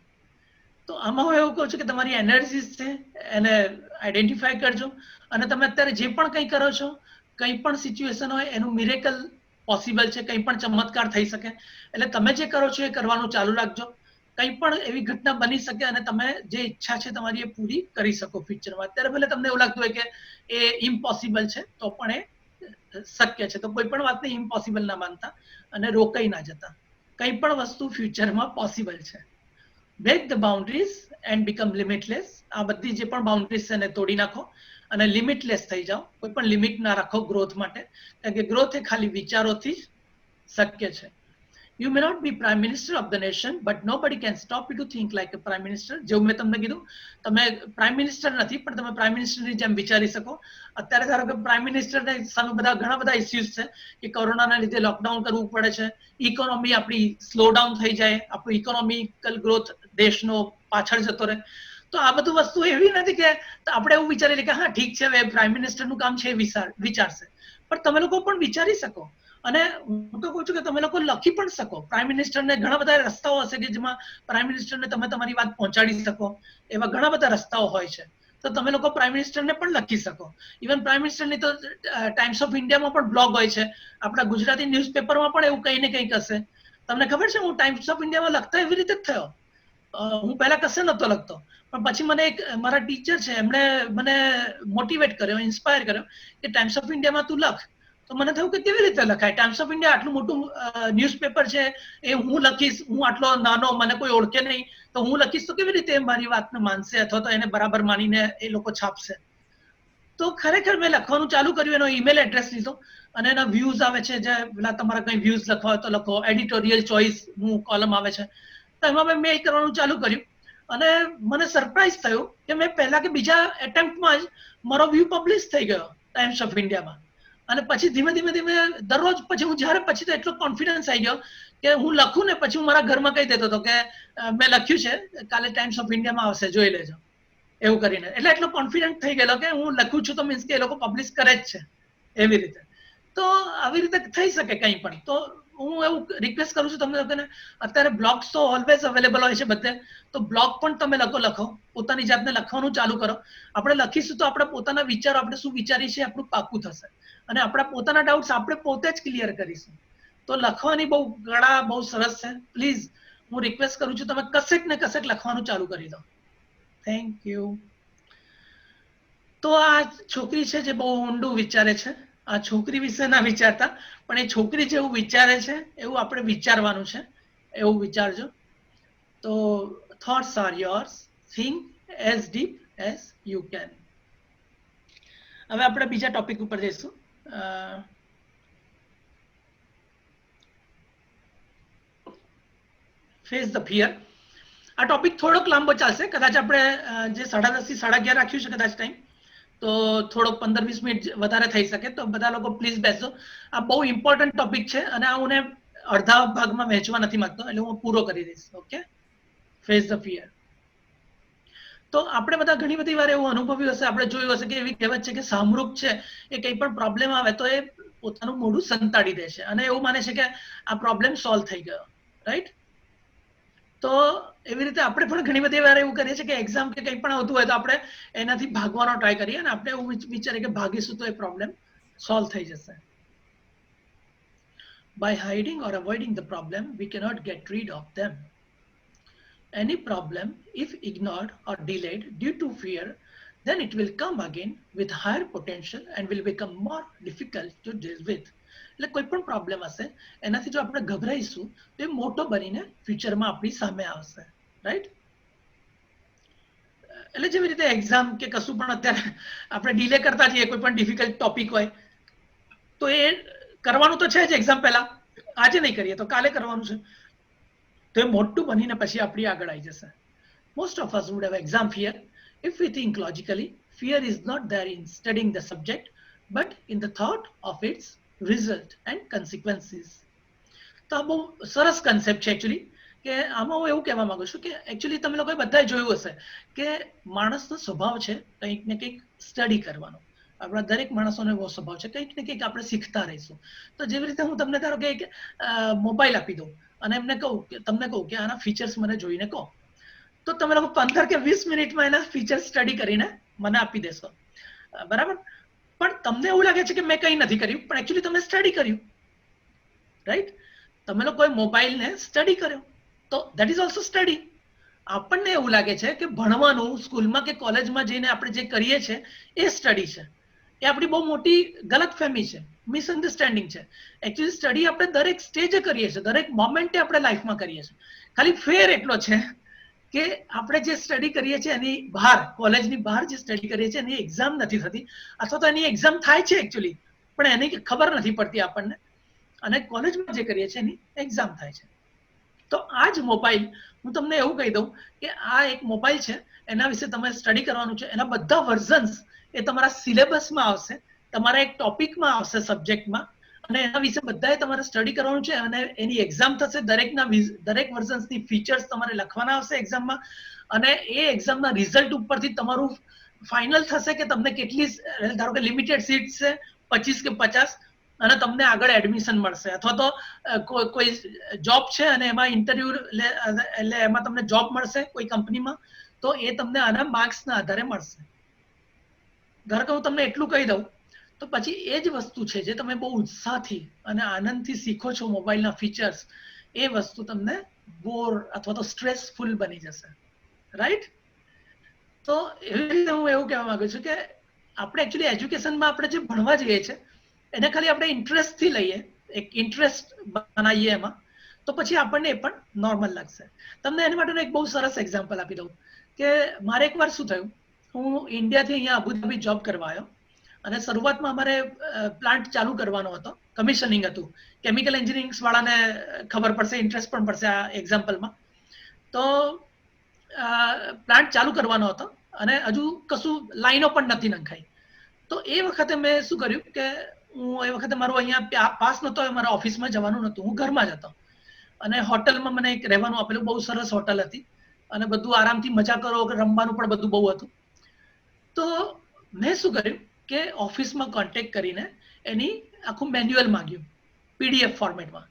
તો આમાં હું એવું કહું છું કે તમારી energies છે એને આઈડેન્ટિફાય કરજો અને તમે અત્યારે જે પણ કંઈ કરો છો, કંઈ પણ સિચ્યુએશન હોય એનું મિરેકલ પોસિબલ છે, કંઈ પણ ચમત્કાર થઈ શકે. એટલે તમે જે કરો છો એ કરવાનું ચાલુ રાખજો. કંઈ પણ એવી ઘટના બની શકે અને તમે જે ઈચ્છા છે તમારી એ પૂરી કરી શકો ફ્યુચરમાં. અત્યારે ભલે તમને એવું લાગતું હોય કે એ ઇમ્પોસિબલ છે, તો પણ એ શક્ય છે. તો કોઈ પણ વાતને ઇમ્પોસિબલ ના માનતા અને રોકાઈ ના જતા. કંઈ પણ વસ્તુ ફ્યુચરમાં પોસિબલ છે. Break the boundaries and become limitless. આ બધી જે પણ બાઉન્ડ્રીઝ છે એને તોડી નાખો અને લિમિટલેસ થઈ જાઓ. કોઈ પણ લિમિટ ના રાખો ગ્રોથ માટે, કારણ કે ગ્રોથ એ ખાલી વિચારોથી જ શક્ય છે. You may not be Prime Minister of the nation, but nobody can stop you to think like a Prime Minister. જેવું મેં તમને કીધું, તમે પ્રાઇમ મિનિસ્ટર નથી પણ તમે પ્રાઇમ મિનિસ્ટરની જેમ વિચારી શકો. અત્યારે ધારો કે પ્રાઇમ મિનિસ્ટરને સામે ઘણા બધા ઇસ્યુઝ છે કે કોરોનાના લીધે લોકડાઉન કરવું પડે છે, ઇકોનોમી આપણી સ્લો ડાઉન થઈ જાય, આપણું ઇકોનોમિકલ ગ્રોથ દેશનો પાછળ જતો રહે. તો આ બધું વસ્તુ એવી નથી કે આપણે એવું વિચારીએ કે હા ઠીક છે હવે પ્રાઇમ મિનિસ્ટરનું કામ છે વિચારશે, પણ તમે લોકો પણ વિચારી શકો. અને હું તો કહું છું કે તમે લોકો લખી પણ શકો. પ્રાઇમ મિનિસ્ટરને ઘણા બધા રસ્તાઓ હશે કે જેમાં પ્રાઇમ મિનિસ્ટરને તમે તમારી વાત પહોંચાડી શકો. એવા ઘણા બધા રસ્તાઓ હોય છે. તો તમે લોકો પ્રાઇમ મિનિસ્ટરને પણ લખી શકો. ઇવન પ્રાઇમ મિનિસ્ટરની તો ટાઈમ્સ ઓફ ઇન્ડિયામાં પણ બ્લોગ હોય છે. આપણા ગુજરાતી ન્યૂઝપેપરમાં પણ એવું કંઈ ને કંઈક હશે. તમને ખબર છે હું ટાઈમ્સ ઓફ ઇન્ડિયામાં લખતા એવી રીતે જ થયો. હું પહેલા કશે નહોતો લખતો, પણ પછી મને એક મારા ટીચર છે એમણે મને મોટિવેટ કર્યો, ઇન્સ્પાયર કર્યો કે ટાઈમ્સ ઓફ ઇન્ડિયામાં તું લખ. તો મને થયું કે કેવી રીતે લખાય? ટાઈમ્સ ઓફ ઇન્ડિયા આટલું મોટું ન્યૂઝપેપર છે, એ હું લખીશ, હું આટલો નાનો, મને કોઈ ઓળખે નહીં, તો હું લખીશ તો કેવી રીતે મારી વાતને માનશે અથવા તો એને બરાબર માનીને એ લોકો છાપશે? તો ખરેખર મેં લખવાનું ચાલુ કર્યું, એનો ઈમેલ એડ્રેસ લીધો અને એના વ્યૂઝ આવે છે, જે પેલા તમારા કંઈ વ્યૂઝ લખવા હોય તો લખો, એડિટોરિયલ ચોઇસ નું કોલમ આવે છે, તો એમાં મેં મેલ કરવાનું ચાલુ કર્યું. અને મને સરપ્રાઈઝ થયું કે મેં પહેલા કે બીજા એટેમ્પ્ટમાં જ મારો વ્યૂ પબ્લિશ થઈ ગયો ટાઈમ્સ ઓફ ઇન્ડિયામાં. અને પછી ધીમે ધીમે ધીમે દરરોજ પછી હું જ્યારે પછી તો એટલો કોન્ફિડન્સ આવી ગયો કે હું લખું ને પછી હું મારા ઘરમાં કહી દેતો હતો કે મેં લખ્યું છે, કાલે ટાઈમ્સ ઓફ ઇન્ડિયામાં આવશે, જોઈ લેજો, એવું કરીને. એટલે એટલો કોન્ફિડન્ટ થઈ ગયેલો કે હું લખું છું તો મીન્સ કે એ લોકો પબ્લિશ કરે જ છે એવી રીતે. તો આવી રીતે થઈ શકે કંઈ પણ. તો હું એવું રિક્વેસ્ટ કરું છું તમને લોકોને, અત્યારે બ્લોગ્સ તો ઓલવેઝ અવેલેબલ હોય છે બધે, તો બ્લોગ પણ તમે લખો, પોતાની જાતને લખવાનું ચાલુ કરો. આપણે લખીશું તો આપણે પોતાના વિચારો, આપણે શું વિચારીએ છીએ આપણું પાકું થશે અને આપણા પોતાના ડાઉટ્સ આપણે પોતે જ ક્લિયર કરીશું. તો લખવાની બહુ કળા બહુ સરસ છે. પ્લીઝ હું રિક્વેસ્ટ કરું છું તમે કશેક ને કશેક લખવાનું ચાલુ કરી દો. Thank you. તો આ છોકરી છે જે બહુ ઊંડું વિચારે છે. આ છોકરી વિશે ના વિચારતા, પણ એ છોકરી જેવું વિચારે છે એવું આપણે વિચારવાનું છે, એવું વિચારજો. તો thoughts are yours. Think as deep as you can. હવે આપણે બીજા ટોપિક ઉપર જઈશું. Face the fear. આ ટોપિક થોડોક લાંબો ચાલશે, કદાચ આપણે જે 10:30 થી 11:30 રાખ્યું છે કદાચ ટાઈમ, તો થોડોક 15-20 મિનિટ વધારે થઈ શકે. તો બધા લોકો પ્લીઝ બેસજો. આ બહુ ઇમ્પોર્ટન્ટ ટોપિક છે અને આ હું અડધા ભાગમાં વહેંચવા નથી માંગતો, એટલે હું પૂરો કરી દઈશ. Okay, face the fear. તો આપણે બધા ઘણી બધી વાર એવું અનુભવ્યું હશે, આપણે જોયું હશે કે એવી કહેવત છે કે સામરૂપ છે એ કંઈ પણ પ્રોબ્લેમ આવે તો એ પોતાનું મોઢું સંતાડી દે છે અને એવું માને છે કે આ પ્રોબ્લેમ સોલ્વ થઈ ગયો, રાઈટ? તો એવી રીતે આપણે પણ ઘણી બધી વાર એવું કરીએ છીએ કે એક્ઝામ કે કંઈ પણ આવતું હોય તો આપણે એનાથી ભાગવાનો ટ્રાય કરીએ અને આપણે એવું વિચારીએ કે ભાગીશું તો એ પ્રોબ્લેમ સોલ્વ થઈ જશે. By hiding or avoiding the problem, we cannot get rid of them. Any problem, if ignored or delayed due to fear, then it will come again with higher potential and will become more difficult to deal with. એટલે કોઈ પણ problem હશે એનાથી જો આપણે ગભરાઈશું તો એ મોટો બનીને ફ્યુચરમાં આપણી સામે આવશે, રાઈટ? એટલે જેવી રીતે એક્ઝામ કે કશું પણ અત્યારે આપણે ડીલે કરતા જઈએ, કોઈ પણ ડિફિકલ્ટ ટોપિક હોય તો એ કરવાનું તો છે જ એક્ઝામ પહેલા. આજે નહીં કરીએ તો કાલે કરવાનું છે, તો એ મોટું બનીને પછી આપણી આગળ આવી જશે. Most of us would have exam fear. If we think logically, fear is not there in studying the subject, but in the thought of its result and consequences. તો આ બહુ સરસ કન્સેપ્ટ છે એકચ્યુઅલી, કે આમાં હું એવું કહેવા માંગુ છું કે એકચ્યુઅલી તમે લોકોએ બધાએ જોયું હશે કે માણસનો સ્વભાવ છે કંઈક ને કંઈક સ્ટડી કરવાનો. આપણા દરેક માણસોનો એવો સ્વભાવ છે કંઈક ને કંઈક આપણે શીખતા રહીશું. તો જેવી રીતે હું તમને ધારો કે એક મોબાઈલ આપી દઉં અને તમને કહું કે આના ફીચર્સ મને જોઈને કહો, તો તમે લોકો 15 કે 20 મિનિટમાં એના ફીચર્સ સ્ટડી કરીને મને આપી દેશો, બરાબર? પણ તમને એવું લાગે છે કે મેં કંઈ નથી કર્યું, પણ એકચ્યુઅલી તમે સ્ટડી કર્યું, રાઈટ? તમે લોકોએ મોબાઈલને સ્ટડી કર્યો, તો દેટ ઇઝ ઓલ્સો સ્ટડી. આપણને એવું લાગે છે કે ભણવાનું સ્કૂલમાં કે કોલેજમાં જઈને આપણે જે કરીએ છીએ એ સ્ટડી છે. એ આપણી બહુ મોટી ગલતફહેમી છે, મિસઅન્ડરસ્ટેન્ડિંગ છે. એકચ્યુઅલી સ્ટડી આપણે દરેક સ્ટેજે કરીએ છીએ, દરેક મોમેન્ટે આપણે લાઈફમાં કરીએ છીએ. ખાલી ફેર એટલો છે કે આપણે જે સ્ટડી કરીએ છીએ એની બહાર, કોલેજની બહાર જે સ્ટડી કરીએ છીએ એની એક્ઝામ નથી થતી, અથવા તો એની એક્ઝામ થાય છે એકચ્યુઅલી, પણ એની ખબર નથી પડતી આપણને. અને કોલેજમાં જે કરીએ છીએ એની એક્ઝામ થાય છે. તો આ જ મોબાઈલ, હું તમને એવું કહી દઉં કે આ એક મોબાઈલ છે, એના વિશે તમે સ્ટડી કરવાનું છે. એના બધા વર્ઝન્સ એ તમારા સિલેબસમાં આવશે, તમારા એક ટોપિકમાં આવશે, સબ્જેક્ટમાં, અને એના વિશે બધાએ તમારે સ્ટડી કરવાનું છે. અને એની એક્ઝામ થશે, દરેક વર્ઝન્સની ફીચર્સ તમારે લખવાના આવશે એક્ઝામમાં, અને એ એક્ઝામના રિઝલ્ટ ઉપરથી તમારું ફાઇનલ થશે કે તમને કેટલી, ધારો કે લિમિટેડ સીટ્સ છે 25 કે 50, અને તમને આગળ એડમિશન મળશે, અથવા તો કોઈ જોબ છે અને એમાં ઇન્ટરવ્યુ એટલે એમાં તમને જોબ મળશે કોઈ કંપનીમાં, તો એ તમને આના માર્ક્સના આધારે મળશે. ધારો કે હું તમને એટલું કહી દઉં, તો પછી એ જ વસ્તુ છે જે તમે બહુ ઉત્સાહથી અને આનંદથી શીખો છો મોબાઈલના ફીચર્સ, એ વસ્તુ તમને બોર અથવા તો સ્ટ્રેસફુલ બની જશે, રાઈટ? તો એવી રીતે હું એવું કહેવા માંગુ છું કે આપણે એકચ્યુઅલી એજ્યુકેશનમાં આપણે જે ભણવા જઈએ છીએ એને ખાલી આપણે ઇન્ટરેસ્ટથી લઈએ, એક ઇન્ટરેસ્ટ બનાવીએ એમાં, તો પછી આપણને એ પણ નોર્મલ લાગશે. તમને એના માટેનું એક બહુ સરસ એક્ઝામ્પલ આપી દઉં કે મારે એકવાર શું થયું, હું ઇન્ડિયાથી અહીંયા અબુધાબી જોબ કરવા આવ્યો, અને શરૂઆતમાં અમારે પ્લાન્ટ ચાલુ કરવાનો હતો, કમિશનિંગ હતું. કેમિકલ એન્જિનિયરિંગ વાળાને ખબર પડશે, ઇન્ટરેસ્ટ પણ પડશે આ એક્ઝામ્પલમાં. તો પ્લાન્ટ ચાલુ કરવાનો હતો અને હજુ કશું લાઈનો પણ નથી નંખાઈ. તો એ વખતે મેં શું કર્યું કે હું એ વખતે મારું અહીંયા પાસ નહોતો, મારા ઓફિસમાં જવાનું નહોતું, હું ઘરમાં જ હતો. અને હોટલમાં મને એક રહેવાનું આપેલું, બહુ સરસ હોટલ હતી, અને બધું આરામથી મજા કરો, રમવાનું પણ બધું બહુ હતું. તો મેં શું કર્યું કે ઓફિસમાં કોન્ટેક્ટ કરીને એની આખું મેન્યુઅલ માંગ્યું PDF ફોર્મેટમાં,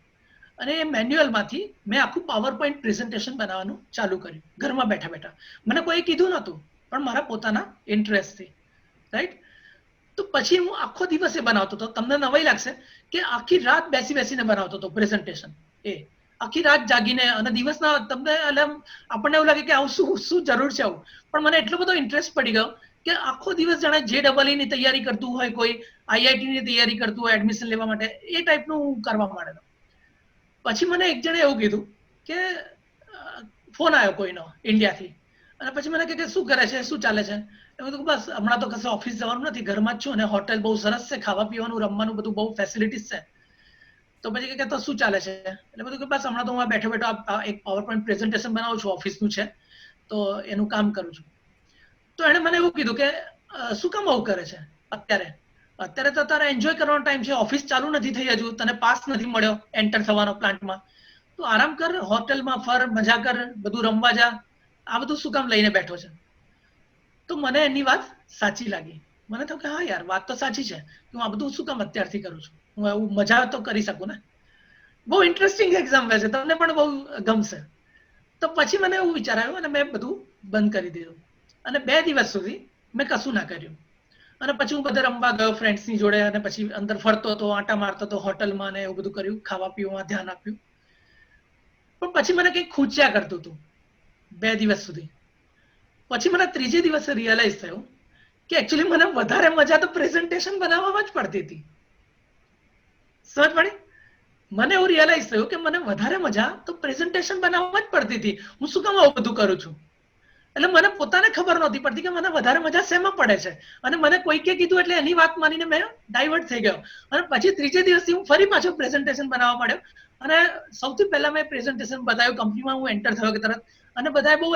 અને એ મેન્યુઅલમાંથી મેં આખું પાવર પોઈન્ટ પ્રેઝન્ટેશન બનાવવાનું ચાલુ કર્યું ઘરમાં બેઠા બેઠા. મને કોઈ કીધું નહોતું, પણ મારા પોતાના ઇન્ટરેસ્ટથી, રાઈટ? તો પછી હું આખો દિવસ એ બનાવતો હતો. તમને નવાઈ લાગશે કે આખી રાત બેસીને બનાવતો હતો પ્રેઝન્ટેશન, એ આખી રાત જાગીને, અને દિવસના તમને આપણને એવું લાગે કે આવું શું જરૂર છે આવું, પણ મને એટલો બધો ઇન્ટરેસ્ટ પડી ગયો કે આખો દિવસ જાણે JEE ની તૈયારી કરતું હોય, કોઈ IIT ની તૈયારી કરતું હોય એડમિશન લેવા માટે, એ ટાઈપનું હું કરવા માંડેલો. પછી મને એક જણે એવું કીધું કે ફોન આવ્યો કોઈનો ઇન્ડિયાથી, અને પછી મને કે શું કરે છે, શું ચાલે છે? મેં કીધું બસ હમણાં તો કશે ઓફિસ જવાનું નથી, ઘરમાં જ છું, અને હોટેલ બહુ સરસ છે, ખાવા પીવાનું રમવાનું બધું બહુ ફેસિલિટીઝ છે. તો પછી કે તો શું ચાલે છે? એટલે બધું કે બસ હમણાં તો હું બેઠો એક પાવર પોઈન્ટ પ્રેઝન્ટેશન બનાવું છું, ઓફિસનું છે, તો એનું કામ કરું છું. તો એણે મને એવું કીધું કે શું કામ આવું કરે છે અત્યારે તો તારે એન્જોય કરવાનો ટાઈમ છે, ઓફિસ ચાલુ નથી થઈ હજુ, તને પાસ નથી મળ્યો એન્ટર થવાનો પ્લાન્ટમાં, તો આરામ કર, હોટલમાં ફર, મજા કર, બધું રમવા જા, આ બધું શું કામ લઈને બેઠો છે? તો મને એની વાત સાચી લાગી. મને તો કે હા યાર, વાત તો સાચી છે, હું આ બધું શું કામ અત્યારથી કરું છું, હું એવું મજા તો કરી શકું ને. બહુ ઇન્ટરેસ્ટિંગ એક્ઝામ્પલ છે, તમને પણ બહુ ગમશે. તો પછી મને એવું વિચાર આવ્યો અને મેં બધું બંધ કરી દીધું, અને 2 દિવસ સુધી મેં કશું ના કર્યું. અને પછી હું બધે રમવા ગયો ફ્રેન્ડ્સની જોડે, અને પછી અંદર ફરતો હતો, આંટા મારતો હતો હોટલમાં, ને એવું બધું કર્યું, ખાવા પીવામાં ધ્યાન આપ્યું. પણ પછી મને કંઈક ખૂચ્યા કરતું હતું 2 દિવસ સુધી. પછી મને ત્રીજે દિવસે રિયલાઇઝ થયું કે એકચ્યુઅલી મને વધારે મજા તો પ્રેઝન્ટેશન બનાવવામાં જ પડતી હતી. સમજ પડી? મને એવું રિયલાઇઝ થયું કે મને વધારે મજા તો પ્રેઝન્ટેશન બનાવવામાં જ પડતી હતી. હું શું કામ આવું બધું કરું છું? એટલે મને પોતાને ખબર નહોતી પડતી કે મને વધારે મજા શેમાં પડે છે, અને મને કોઈકે કીધું એટલે એની વાત માનીને મેં ડાયવર્ટ થઈ ગયો. અને પછી ત્રીજે દિવસથી હું ફરી પાછો પ્રેઝન્ટેશન બનાવવા માંડ્યો, અને સૌથી પહેલા મેં પ્રેઝન્ટેશન બતાવ્યું કંપનીમાં, હું એન્ટર થયો કે તરત, અને બધાએ બહુ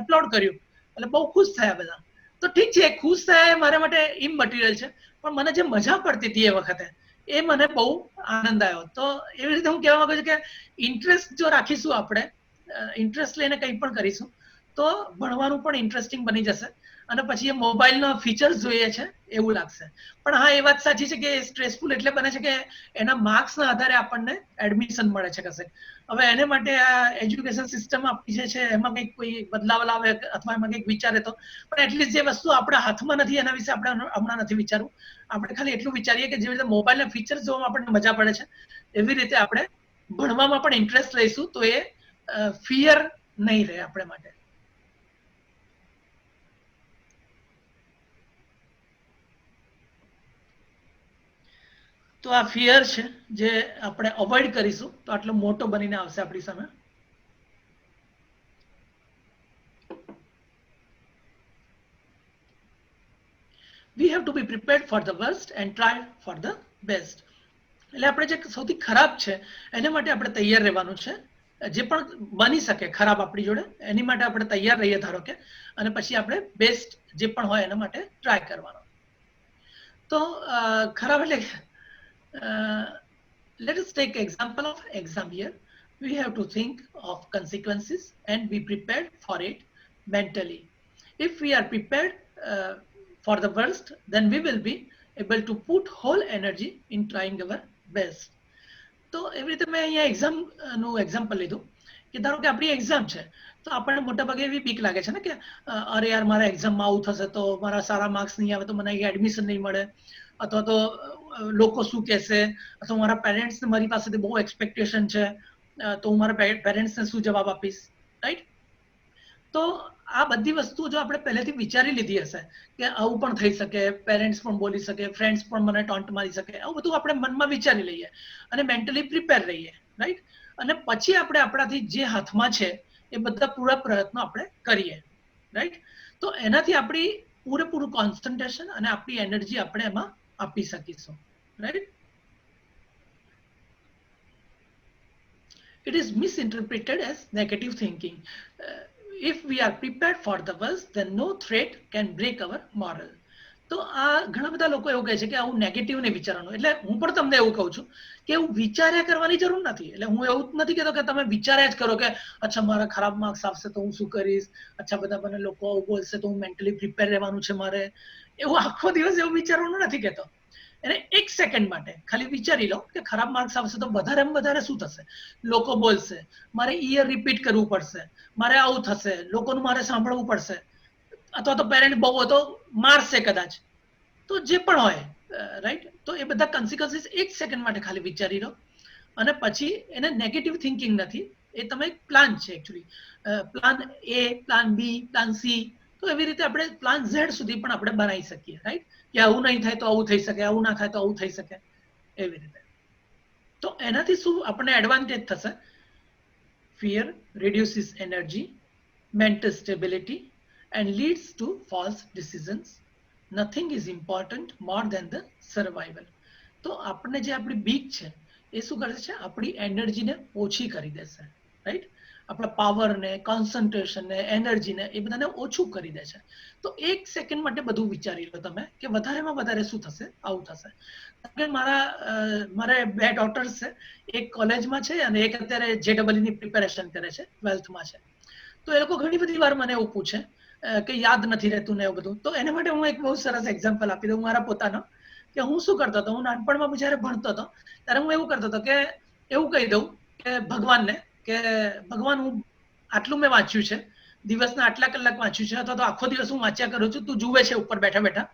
એપ્લોડ કર્યું, એટલે બહુ ખુશ થયા બધા. તો ઠીક છે, ખુશ થયા એ મારા માટે ઇમમટીરિયલ છે, પણ મને જે મજા પડતી હતી એ વખતે, એ મને બહુ આનંદ આવ્યો. તો એવી રીતે હું કહેવા માંગુ છું કે ઇન્ટરેસ્ટ જો રાખીશું આપણે, ઇન્ટરેસ્ટ લઈને કંઈ પણ કરીશું તો ભણવાનું પણ ઇન્ટરેસ્ટિંગ બની જશે અને પછી એ મોબાઈલનો ફીચર્સ જોઈએ છે એવું લાગશે. પણ હા, એ વાત સાચી છે કે સ્ટ્રેસફુલ એટલે બને છે કે એના માર્ક્સના આધારે આપણને એડમિશન મળે છે કશે. હવે એને માટે આ એજ્યુકેશન સિસ્ટમ આપણી જે છે એમાં કંઈક કોઈ બદલાવ લાવે અથવા એમાં કંઈક વિચારે તો, પણ એટલીસ્ટ જે વસ્તુ આપણા હાથમાં નથી એના વિશે આપણે હમણાં નથી વિચારવું. આપણે ખાલી એટલું વિચારીએ કે જેવી રીતે મોબાઈલના ફીચર્સ જોવામાં આપણને મજા પડે છે એવી રીતે આપણે ભણવામાં પણ ઇન્ટરેસ્ટ લઈશું તો એ ફિયર નહીં રહે આપણે માટે. તો આ ફિયર છે જે આપણે અવોઇડ કરીશું તો આટલો મોટો બનીને આવશે આપણી સામે. We have to be prepared for the worst and try for the best. એટલે આપણે જે સૌથી ખરાબ છે એના માટે આપણે તૈયાર રહેવાનું છે. જે પણ બની શકે ખરાબ આપણી જોડે એની માટે આપણે તૈયાર રહીએ ધારો કે, અને પછી આપણે બેસ્ટ જે પણ હોય એના માટે ટ્રાય કરવાનો. તો ખરાબ એટલે let us take example of exam here. We have to think of consequences and be prepared for it mentally. If we are prepared for the worst, then we will be able to put whole energy in trying our best. તો એવી રીતે મેં અહીંયા એક્ઝામનું example લીધું કે ધારો કે આપણી એક્ઝામ છે તો આપણને મોટા ભાગે એવી બીક લાગે છે ને કે અરે યાર મારા એક્ઝામમાં આવું થશે તો મારા સારા માર્ક્સ નહીં આવે તો મને અહીંયા એડમિશન નહીં મળે, અથવા તો લોકો શું કહેશે, અથવા મારા પેરેન્ટ્સને મારી પાસેથી બહુ એક્સપેક્ટેશન છે તો હું મારા પેરેન્ટ્સને શું જવાબ આપીશ, રાઈટ? તો આ બધી વસ્તુઓ જો આપણે પહેલેથી વિચારી લીધી હશે કે આવું પણ થઈ શકે, પેરેન્ટ્સ પણ બોલી શકે, ફ્રેન્ડ્સ પણ મને ટોન્ટ મારી શકે, આવું બધું આપણે મનમાં વિચારી લઈએ અને મેન્ટલી પ્રિપેર રહીએ, રાઈટ? અને પછી આપણે આપણાથી જે હાથમાં છે એ બધા પૂરા પ્રયત્નો આપણે કરીએ, રાઈટ? તો એનાથી આપણી પૂરેપૂરું કોન્સન્ટ્રેશન અને આપણી એનર્જી આપણે એમાં આપી શકીશું, right? It is misinterpreted as negative thinking. If we are prepared for the worst, then no threat can break our moral. તો આ ઘણા બધા લોકો એવું કહે છે કે આવું નેગેટિવ નહીં વિચારવાનું. એટલે હું પણ તમને એવું કહું છું કે એવું વિચાર્યા કરવાની જરૂર નથી. એટલે હું એવું નથી કહેતો કે તમે વિચાર્યા જ કરો કે અચ્છા મારા ખરાબ માર્ક્સ આવશે તો હું શું કરીશ, અચ્છા બધા મને લોકો આવું બોલશે તો હું મેન્ટલી પ્રિપેર રહેવાનું છે મારે. એવું આખો દિવસ એવું વિચારવાનું નથી કહેતો. એને એક સેકન્ડ માટે ખાલી વિચારી લો કે ખરાબ માર્ક્સ આવશે તો વધારેમાં વધારે શું થશે, લોકો બોલશે, મારે ઈયર રિપીટ કરવું પડશે, મારે આવું થશે, લોકોનું મારે સાંભળવું પડશે, અથવા તો પેરેન્ટ બહુ હોય તો મારશે કદાચ, તો જે પણ હોય, રાઈટ? તો એ બધા કોન્સિક્વન્સીસ એક સેકન્ડ માટે ખાલી વિચારી લો અને પછી એને નેગેટિવ થિંકિંગ નથી, એ તમે એક પ્લાન છે એકચ્યુઅલી. પ્લાન એ, પ્લાન બી, પ્લાન સી, તો એવી રીતે આપણે પ્લાન ઝેડ સુધી પણ આપણે બનાવી શકીએ, રાઈટ? કે આવું નહીં થાય તો આવું થઈ શકે, આવું ના થાય તો આવું થઈ શકે, એવી રીતે. તો એનાથી શું આપણને એડવાન્ટેજ થશે? Fear reduces energy, mental stability and leads to false decisions. Nothing is important more than the survival. તો આપણને જે આપણી બીક છે એ શું કરે છે? આપણી એનર્જીને ઓછી કરી દેશે, રાઈટ? આપણા પાવરને, કોન્સન્ટ્રેશનને, એનર્જીને એ બધાને ઓછું કરી દે છે. તો એક સેકન્ડ માટે બધું વિચારી લો તમે કે વધારેમાં વધારે શું થશે, આવું થશે. મારે બે ડોટર્સ છે, એક કોલેજમાં છે અને એક અત્યારે JEE પ્રિપેરેશન કરે છે, 12th છે. તો એ લોકો ઘણી બધી વાર મને એવું પૂછે કે યાદ નથી રહેતું ને એવું બધું. તો એના માટે હું એક બહુ સરસ એક્ઝામ્પલ આપી દઉં મારા પોતાનો, કે હું શું કરતો હતો. હું નાનપણમાં જયારે ભણતો હતો ત્યારે હું એવું કરતો હતો કે એવું કહી દઉં કે ભગવાનને કે ભગવાન હું આટલું મેં વાંચ્યું છે, દિવસના આટલા કલાક વાંચ્યું છે, અથવા તો આખો દિવસ હું વાંચ્યા કરું છું, તું જુએ છે ઉપર બેઠા બેઠા,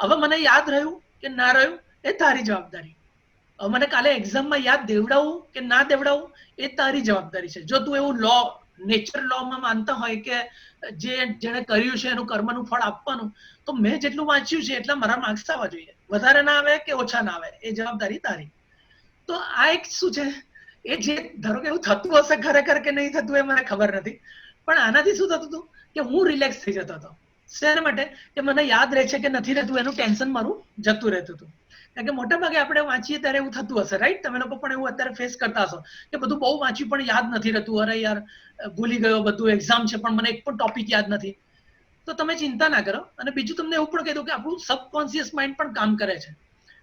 હવે મને યાદ રહ્યું કે ના રહ્યું એ તારી જવાબદારી. હવે મને કાલે એક્ઝામમાં યાદ દેવડાવવું કે ના દેવડાવવું એ તારી જવાબદારી છે. જો તું એવું લો, નેચર લોમાં માનતા હોય કે જેણે કર્યું છે એનું કર્મનું ફળ આપવાનું, તો મેં જેટલું વાંચ્યું છે એટલા મારા માર્ક્સ આવવા જોઈએ, વધારે ના આવે કે ઓછા ના આવે એ જવાબદારી તારી. તો આ એક શું છે, એ જે ધારો કે એવું થતું હશે ખરેખર કે નહીં થતું એ મને ખબર નથી, પણ આનાથી શું થતું હતું કે હું રિલેક્સ થઈ જતો હતો. શેના માટે? કે મને યાદ રહે છે કે નથી રહેતું એનું ટેન્શન મારું જતું રહેતું હતું. કારણ કે મોટા ભાગે આપણે વાંચીએ ત્યારે એવું થતું હશે, રાઈટ? તમે લોકો પણ એવું અત્યારે ફેસ કરતા હશો કે બધું બહુ વાંચ્યું પણ યાદ નથી રહેતું, અરે યાર ભૂલી ગયો, બધું એક્ઝામ છે પણ મને એક પણ ટોપિક યાદ નથી. તો તમે ચિંતા ના કરો. અને બીજું તમને એવું પણ કહી દઉં કે આપણું સબકોન્શિયસ માઇન્ડ પણ કામ કરે છે.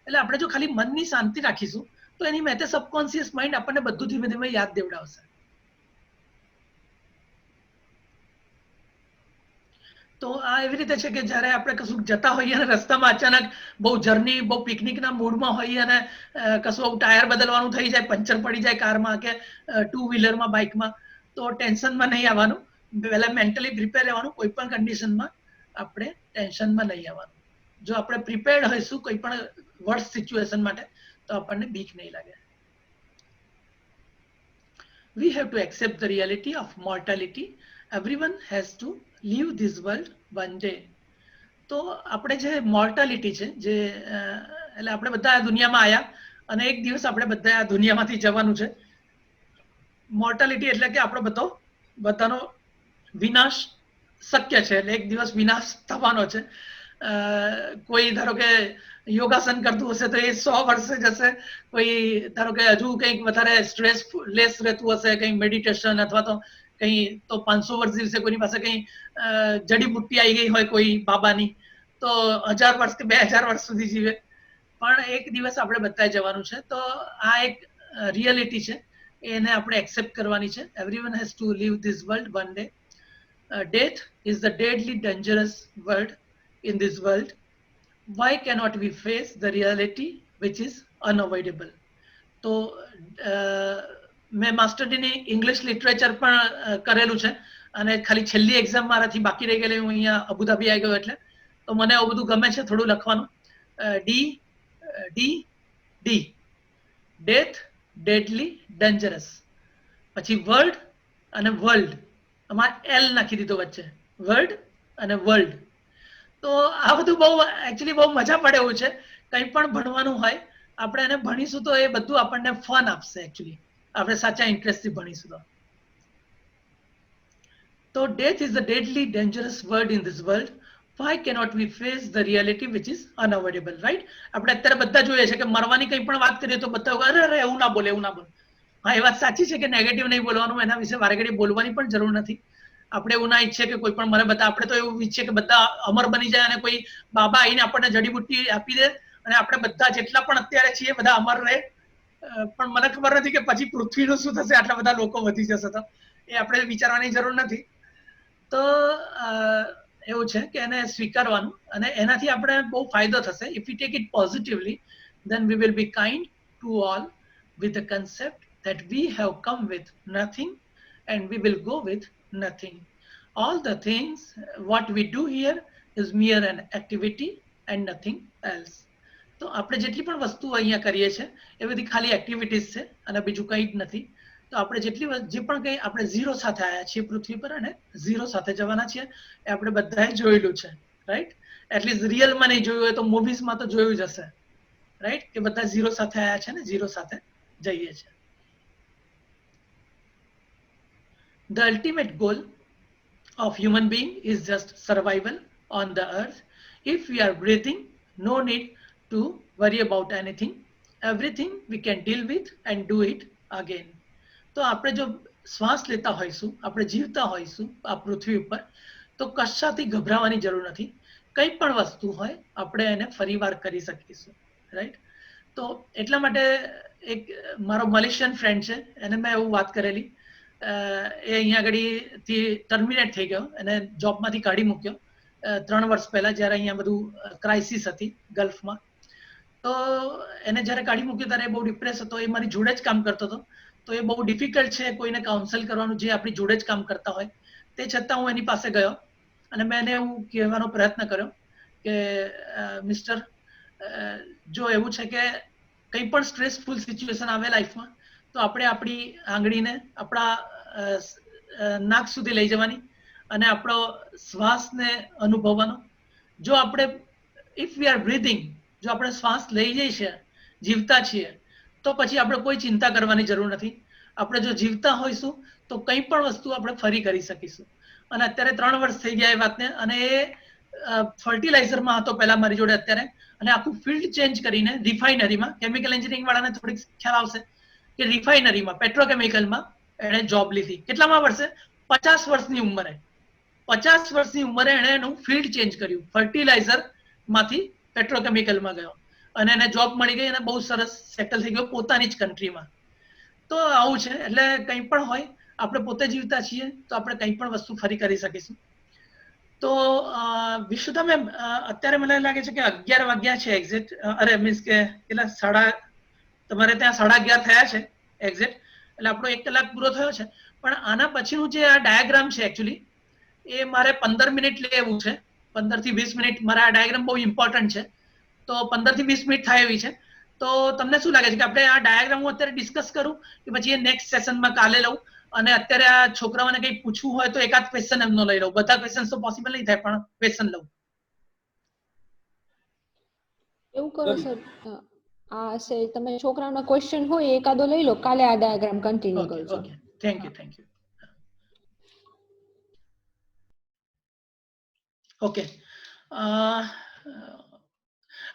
એટલે આપણે જો ખાલી મનની શાંતિ રાખીશું તો એની મેં સબકોન્શિયસ માઇન્ડ આપણને બધું ધીમે ધીમે યાદ દેવડાવશે. તો આ એવી રીતે છે કે જ્યારે આપણે કશું જતા હોઈએ અને રસ્તામાં અચાનક બહુ જર્ની બહુ પિકનિકના મૂડમાં હોઈએ અને કશું ટાયર બદલવાનું થઈ જાય, પંચર પડી જાય કારમાં કે ટુ વ્હીલરમાં, બાઇકમાં, તો ટેન્શનમાં નહીં આવવાનું. પહેલા મેન્ટલી પ્રિપેર રહેવાનું. કોઈ પણ કન્ડિશનમાં આપણે ટેન્શનમાં નહીં આવવાનું. જો આપણે પ્રિપેર્ડ હોઈશું કોઈ પણ વર્સ્ટ સિચ્યુએશન માટે તો આપણને બીક નહીં લાગે. We have to accept the reality of mortality. Everyone has to leave this world one day. તો આપણે જે મોર્ટાલિટી છે, જે એટલે આપણે બધા આ દુનિયામાં આવ્યા અને એક દિવસ આપણે બધા આ દુનિયામાંથી જવાનું છે. મોર્ટાલિટી એટલે કે આપણો બધાનો વિનાશ શક્ય છે, એટલે એક દિવસ વિનાશ થવાનો છે. કોઈ ધારો કે યોગાસન કરતું હશે તો એ 100 વર્ષે જશે. કોઈ ધારો કે હજુ કંઈક વધારે સ્ટ્રેસ લેસ રહેતું હશે, કંઈ મેડિટેશન અથવા તો કંઈ તો 500 વર્ષ દિવસે કોઈની પાસે કંઈ જડીબુટ્ટી આવી ગઈ હોય કોઈ બાબાની તો 1000 વર્ષ કે 2000 વર્ષ સુધી જીવે. પણ એક દિવસ આપણે બધાએ જવાનું છે. તો આ એક રિયાલિટી છે, એને આપણે એક્સેપ્ટ કરવાની છે. Everyone has to leave this world one day. Death is the deadly dangerous word in this world. Why cannot we face the reality which is unavoidable? તો મેં માસ્ટર ડિગ્રી ઇંગ્લિશ લિટરેચર પણ કરેલું છે અને ખાલી છેલ્લી એક્ઝામ મારાથી બાકી રહી ગયેલી, હું અહીંયા અબુધાબી આવી ગયો એટલે તો મને આવું બધું ગમે છે થોડું લખવાનું. ડી ડેથ, ડેડલી, ડેન્જરસ, પછી વર્ડ અને વર્લ્ડ, આમાં એલ નાખી દીધો વચ્ચે, વર્ડ અને વર્લ્ડ. તો આ બધું બહુ એકચ્યુઅલી બહુ મજા પડે એવું છે. કંઈ પણ ભણવાનું હોય આપણે એને ભણીશું તો એ બધું આપણને ફન આપશે. એકચ્યુઅલી આપણે સાચા ઇન્ટરેસ્ટથી ભણીશું તો death is the deadly dangerous word in this world. Why cannot we face the reality which is unavoidable, right? આપણે અત્યારે બધા જોઈએ છે કે મરવાની કંઈ પણ વાત કરીએ તો બધા અરે અરે એવું ના બોલે, એવું ના બોલે. હા, એ વાત સાચી છે કે નેગેટિવ નહીં બોલવાનું, એના વિશે વારે ઘડી બોલવાની પણ જરૂર નથી. આપણે એવું ના ઈચ્છીએ કે કોઈ પણ મને બધા, આપણે તો એવું ઈચ્છીએ કે બધા અમર બની જાય અને કોઈ બાબા આવીને આપણને જડીબુટ્ટી આપી દે અને આપણે બધા જેટલા પણ અત્યારે છીએ બધા અમર રહે. પણ મને ખબર નથી કે પછી પૃથ્વીનું શું થશે, આટલા બધા લોકો વધી જશે તો એ આપણે વિચારવાની જરૂર નથી. તો એવું છે કે એને સ્વીકારવાનું અને એનાથી આપણે બહુ ફાયદો થશે. If you take it positively then we will be kind to all with the concept that we have come with nothing and we will go with nothing. All the things what we do here is mere an activity and nothing else. તો આપણે જેટલી પણ વસ્તુ અહીંયા કરીએ છીએ એ બધી ખાલી એક્ટિવિટીઝ છે અને બીજું કંઈ જ નથી. તો આપણે જે પણ કંઈ આપણે ઝીરો સાથે આવ્યા છીએ પૃથ્વી પર અને ઝીરો સાથે જવાના છીએ એ આપણે બધાએ જોયેલું છે, રાઈટ? એટલીસ્ટ રિયલમાં નહીં જોયું હોય તો મૂવીઝમાં તો જોયું જ હશે, રાઈટ? કે બધા ઝીરો સાથે આવ્યા છે ને ઝીરો સાથે જઈએ છીએ. The ultimate goal of human being is just survival on the earth. If we are breathing, no need to worry about anything. Everything we can deal with and do it again. તો આપણે જો શ્વાસ લેતા હોઈશું, આપણે જીવતા હોઈશું આ પૃથ્વી ઉપર તો કશાથી ગભરાવાની જરૂર નથી. કંઈ પણ વસ્તુ હોય આપણે એને ફરીવાર કરી શકીશું, રાઈટ? તો એટલા માટે એક મારો મલેશિયન ફ્રેન્ડ છે, એને મેં એવું વાત કરેલી. એ અહીંયા આગળથી ટર્મિનેટ થઈ ગયો, એને જોબમાંથી કાઢી મૂક્યો 3 વર્ષ પહેલા જ્યારે અહીંયા બધું ક્રાઇસિસ હતી ગલ્ફમાં. તો એને જ્યારે કાઢી મૂક્યો ત્યારે બહુ ડિપ્રેસ હતો. એ મારી જોડે જ કામ કરતો હતો. તો એ બહુ ડિફિકલ્ટ છે કોઈને કાઉન્સલ કરવાનું જે આપણી જોડે જ કામ કરતા હોય. તે છતાં હું એની પાસે ગયો અને મેં એને એવું કહેવાનો પ્રયત્ન કર્યો કે મિસ્ટર, જો એવું છે કે કંઈ પણ સ્ટ્રેસફુલ સિચ્યુએશન આવે લાઈફમાં તો આપણે આપણી આંગળીને આપણા નાક સુધી લઈ જવાની અને આપણો શ્વાસને અનુભવવાનો. જો આપણે ઇફ વી આર બ્રીથિંગ, જો આપણે શ્વાસ લઈ જઈએ છીએ, જીવતા છીએ, તો પછી આપણે કોઈ ચિંતા કરવાની જરૂર નથી. આપણે જો જીવતા હોઈશું તો કંઈ પણ વસ્તુ આપણે ફરી કરી શકીશું. અને અત્યારે 3 વર્ષ થઈ ગયા એ વાતને, અને એ ફર્ટિલાઇઝરમાં હતો પહેલા મારી જોડે અત્યારે, અને આખું ફિલ્ડ ચેન્જ કરીને રિફાઇનરીમાં, કેમિકલ એન્જિનિયરિંગ વાળાને થોડીક ખ્યાલ આવશે કે રિફાઇનરીમાં પેટ્રોકેમિકલમાં એણે જોબ લીધી. કેટલામાં વર્ષે? 50 વર્ષની ઉંમરે. 50 વર્ષની ઉંમરે એણે એનું ફિલ્ડ ચેન્જ કર્યું, ફર્ટિલાઇઝર માંથી પેટ્રોકેમિકલમાં ગયો અને એને જોબ મળી ગઈ અને બહુ સરસ સેટલ થઈ ગયો પોતાની જ કન્ટ્રીમાં. તો આવું છે. એટલે કંઈ પણ હોય, આપણે પોતે જીવતા છીએ તો આપણે કંઈ પણ વસ્તુ ફરી કરી શકીશું. તો વિશુદ્ધા મેમ, અત્યારે મને લાગે છે કે 11 વાગ્યા છે એક્ઝેક્ટ. અરે મીન્સ કે કેટલા તમારે ત્યાં 11:30 થયા છે એક્ઝેક્ટ. એટલે આપણો 1 કલાક પૂરો થયો છે. પણ આના પછીનું જે આ ડાયાગ્રામ છે એકચ્યુઅલી એ મારે 15 મિનિટ લેવું છે. 15 થી 20 મિનિટ. મારા આ ડાયાગ્રામ બહુ ઇમ્પોર્ટન્ટ છે. તો 15 થી 20 મિનિટ થાય એવી છે. તો તમને શું લાગે છે કે આપણે આ ડાયાગ્રામ હું અત્યારે ડિસ્કસ કરું કે પછી એ નેક્સ્ટ સેશનમાં કાલે લઉં? અને અત્યારે આ છોકરાઓને કંઈ પૂછવું હોય તો એકાદ ક્વેશ્ચન એમનો લઈ લઉં. બધા ક્વેશ્ચન તો પોસિબલ નહીં થાય, પણ ક્વેશ્ચન લઉં. એવું કરો સર, તમે છોકરાઓના ક્વેશ્ચન હોય એકાદો લઈ લો, કાલે આ ડાયાગ્રામ કન્ટિન્યુ ઓકે કરજો. Okay, thank you thank you. Okay.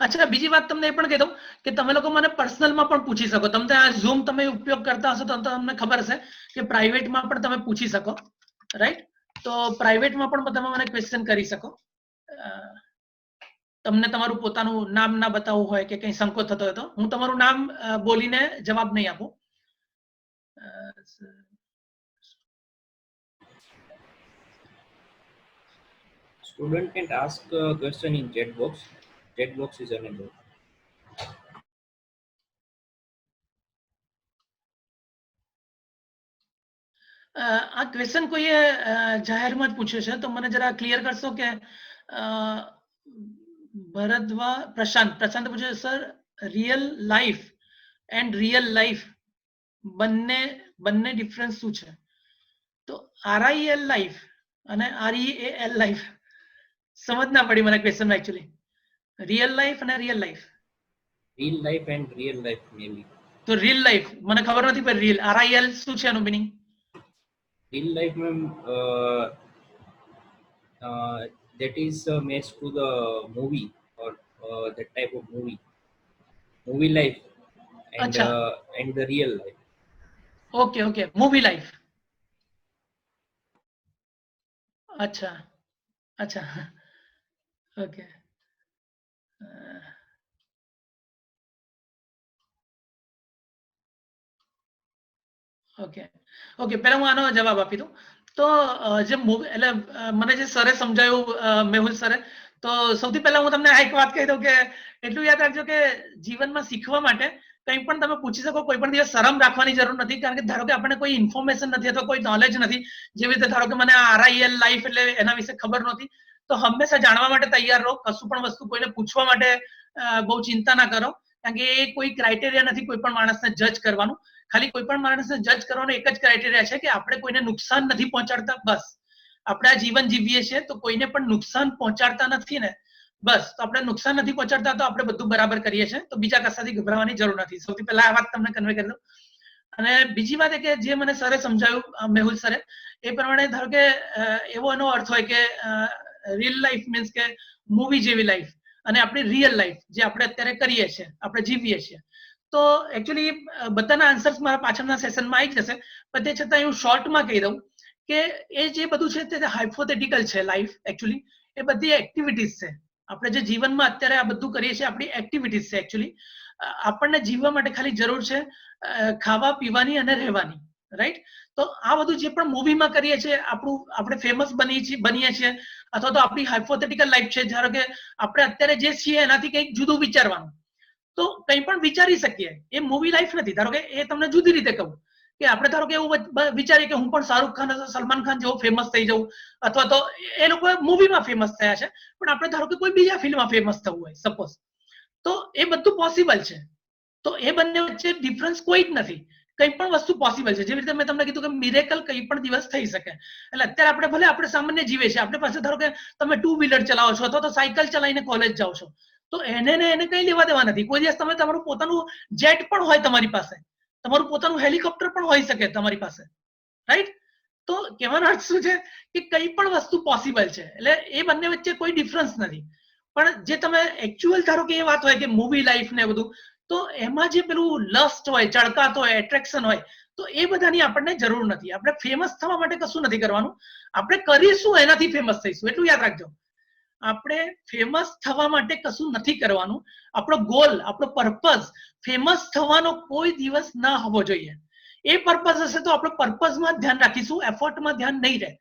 અચ્છા, બીજી વાત તમને એ પણ કહી દઉં કે તમે લોકો મને પર્સનલમાં પણ પૂછી શકો. તમે આ ઝૂમ તમે ઉપયોગ કરતા હશો તો તમને ખબર હશે કે પ્રાઇવેટમાં પણ તમે પૂછી શકો, રાઈટ? તો પ્રાઇવેટમાં પણ તમે મને ક્વેશ્ચન કરી શકો. તમને તમારું પોતાનું નામ ના બતાવવું હોય કે કંઈ સંકોચ થતો હોય તો હું તમારું નામ બોલીને જવાબ નહીં આપું. Student can ask a question in chat box. Chat box is enabled. આ ક્વેશ્ચન કોઈએ જાહેરમાં જ પૂછ્યો છે, તો મને જરા ક્લિયર કરશો કે પ્રશાંત પૂછ્યું sir, real life and real life બંને ડિફરન્સ શું છે? તો RIL લાઈફ અને REAL લાઈફ સમજ ના પડી મને ક્વેશ્ચનમાં એકચ્યુઅલી. રિયલ લાઈફ અને real life. Real life and real life maybe. તો રિયલ લાઈફ મને ખબર નથી, પણ રિયલ RIL શું છે એનું meaning? Real life, ma'am, that is matched to the movie or that type of movie life and the real life. Okay okay, movie life. અચ્છા અચ્છા, ઓકે. ઓકે ઓકે, પહેલા હું આનો જવાબ આપી દઉં. તો જે મૂવી એટલે મને જે સરે સમજાયું, મેહુલ સરે, તો સૌથી પહેલા હું તમને આ એક વાત કહી દઉં કે એટલું યાદ રાખજો કે જીવનમાં શીખવા માટે કંઈ પણ તમે પૂછી શકો, કોઈ પણ દિવસ શરમ રાખવાની જરૂર નથી. કારણ કે ધારો કે આપણને કોઈ ઇન્ફોર્મેશન નથી અથવા કોઈ નોલેજ નથી, જેવી રીતે ધારો કે મને આ RIL લાઈફ એટલે એના વિશે ખબર નહોતી, તો હંમેશા જાણવા માટે તૈયાર રહો. કશું પણ વસ્તુ કોઈને પૂછવા માટે બહુ ચિંતા ના કરો, કારણ કે એ કોઈ ક્રાઇટેરિયા નથી કોઈ પણ માણસને જજ કરવાનું. ખાલી કોઈ પણ માણસને જજ કરવાનો એક જ ક્રાઇટેરિયા છે કે આપણે કોઈને નુકસાન નથી પહોંચાડતા, બસ. આપણે આ જીવન જીવીએ છીએ તો કોઈને પણ નુકસાન પહોંચાડતા નથી ને, બસ. તો આપણે નુકસાન નથી પહોંચાડતા તો આપણે બધું બરાબર કરીએ છીએ, તો બીજા કશાથી ગભરાવાની જરૂર નથી. સૌથી પહેલા આ વાત તમને કન્વે કરી દઉં. અને બીજી વાત એ કે જે મને સરે સમજાવ્યું, મેહુલ સરે, એ પ્રમાણે ધારો કે એવો એનો અર્થ હોય કે રિયલ લાઈફ મીન્સ કે મૂવી જેવી લાઈફ, અને આપણી રિયલ લાઈફ જે આપણે અત્યારે કરીએ છીએ, આપણે જીવીએ છીએ. તો એકચ્યુઅલી બધાના આન્સર્સ મારા પાછળના સેશનમાં આવી જશે, પણ તે છતાં હું શોર્ટમાં કહી દઉં કે એ જે બધું છે તે હાઇપોથેટિકલ છે. લાઈફ એકચ્યુઅલી એ બધી એક્ટિવિટીઝ છે. આપણે જે જીવનમાં અત્યારે આ બધું કરીએ છીએ આપણી એક્ટિવિટીઝ છે. એકચ્યુઅલી આપણને જીવવા માટે ખાલી જરૂર છે ખાવા પીવાની અને રહેવાની, રાઈટ? તો આ બધું જે પણ મૂવીમાં કરીએ છીએ, આપણે ફેમસ બનીએ છીએ, અથવા તો આપણી હાઇપોથેટિકલ લાઈફ છે. ધારો કે આપણે અત્યારે જે છીએ એનાથી કંઈક જુદું વિચારવાનું, તો કંઈ પણ વિચારી શકીએ. એ મૂવી લાઈફ નથી. ધારો કે એ તમને જુદી રીતે કહું કે આપણે ધારો કે એવું વિચારીએ કે હું પણ શાહરુખ ખાન અથવા સલમાન ખાન જેવો ફેમસ થઈ જાઉં, અથવા તો એ લોકો મૂવીમાં ફેમસ થયા છે, પણ આપણે ધારો કે કોઈ બીજા ફિલ્મમાં ફેમસ થવું હોય સપોઝ, તો એ બધું પોસિબલ છે. તો એ બંને વચ્ચે ડિફરન્સ કોઈ જ નથી. કંઈ પણ વસ્તુ પોસિબલ છે. જેવી રીતે મેં તમને કીધું કે મિરેકલ કંઈ પણ દિવસ થઈ શકે. એટલે અત્યારે આપણે ભલે આપણે સામાન્ય જીવે છે, આપણી પાસે ધારો કે તમે 2 વ્હીલર ચલાવો છો અથવા તો સાયકલ ચલાવીને કોલેજ જાઓ છો, તો એને કંઈ લેવા દેવા નથી. કોઈ દિવસ તમે તમારું પોતાનું જેટ પણ હોય તમારી પાસે, તમારું પોતાનું હેલિકોપ્ટર પણ હોઈ શકે તમારી પાસે, રાઈટ? તો કહેવાનો અર્થ શું છે કે કંઈ પણ વસ્તુ પોસિબલ છે. એટલે એ બંને વચ્ચે કોઈ ડિફરન્સ નથી. પણ જે તમે એકચ્યુઅલ ધારો કે એ વાત હોય કે મૂવી લાઈફ ને બધું, તો એમાં જે પેલું લસ્ટ હોય, ચળકાટ હોય, એટ્રેક્શન હોય, તો એ બધાની આપણને જરૂર નથી. આપણે ફેમસ થવા માટે કશું નથી કરવાનું. આપણે કરીશું એનાથી ફેમસ થઈશું, એટલું યાદ રાખજો. આપણે ફેમસ થવા માટે કશું નથી કરવાનું. આપણો ગોલ, આપણો પર્પઝ ફેમસ થવાનો કોઈ દિવસ ના હોવો જોઈએ. એ પર્પઝ હશે તો આપણે પર્પઝમાં ધ્યાન રાખીશું, એફર્ટમાં ધ્યાન નહીં રહે.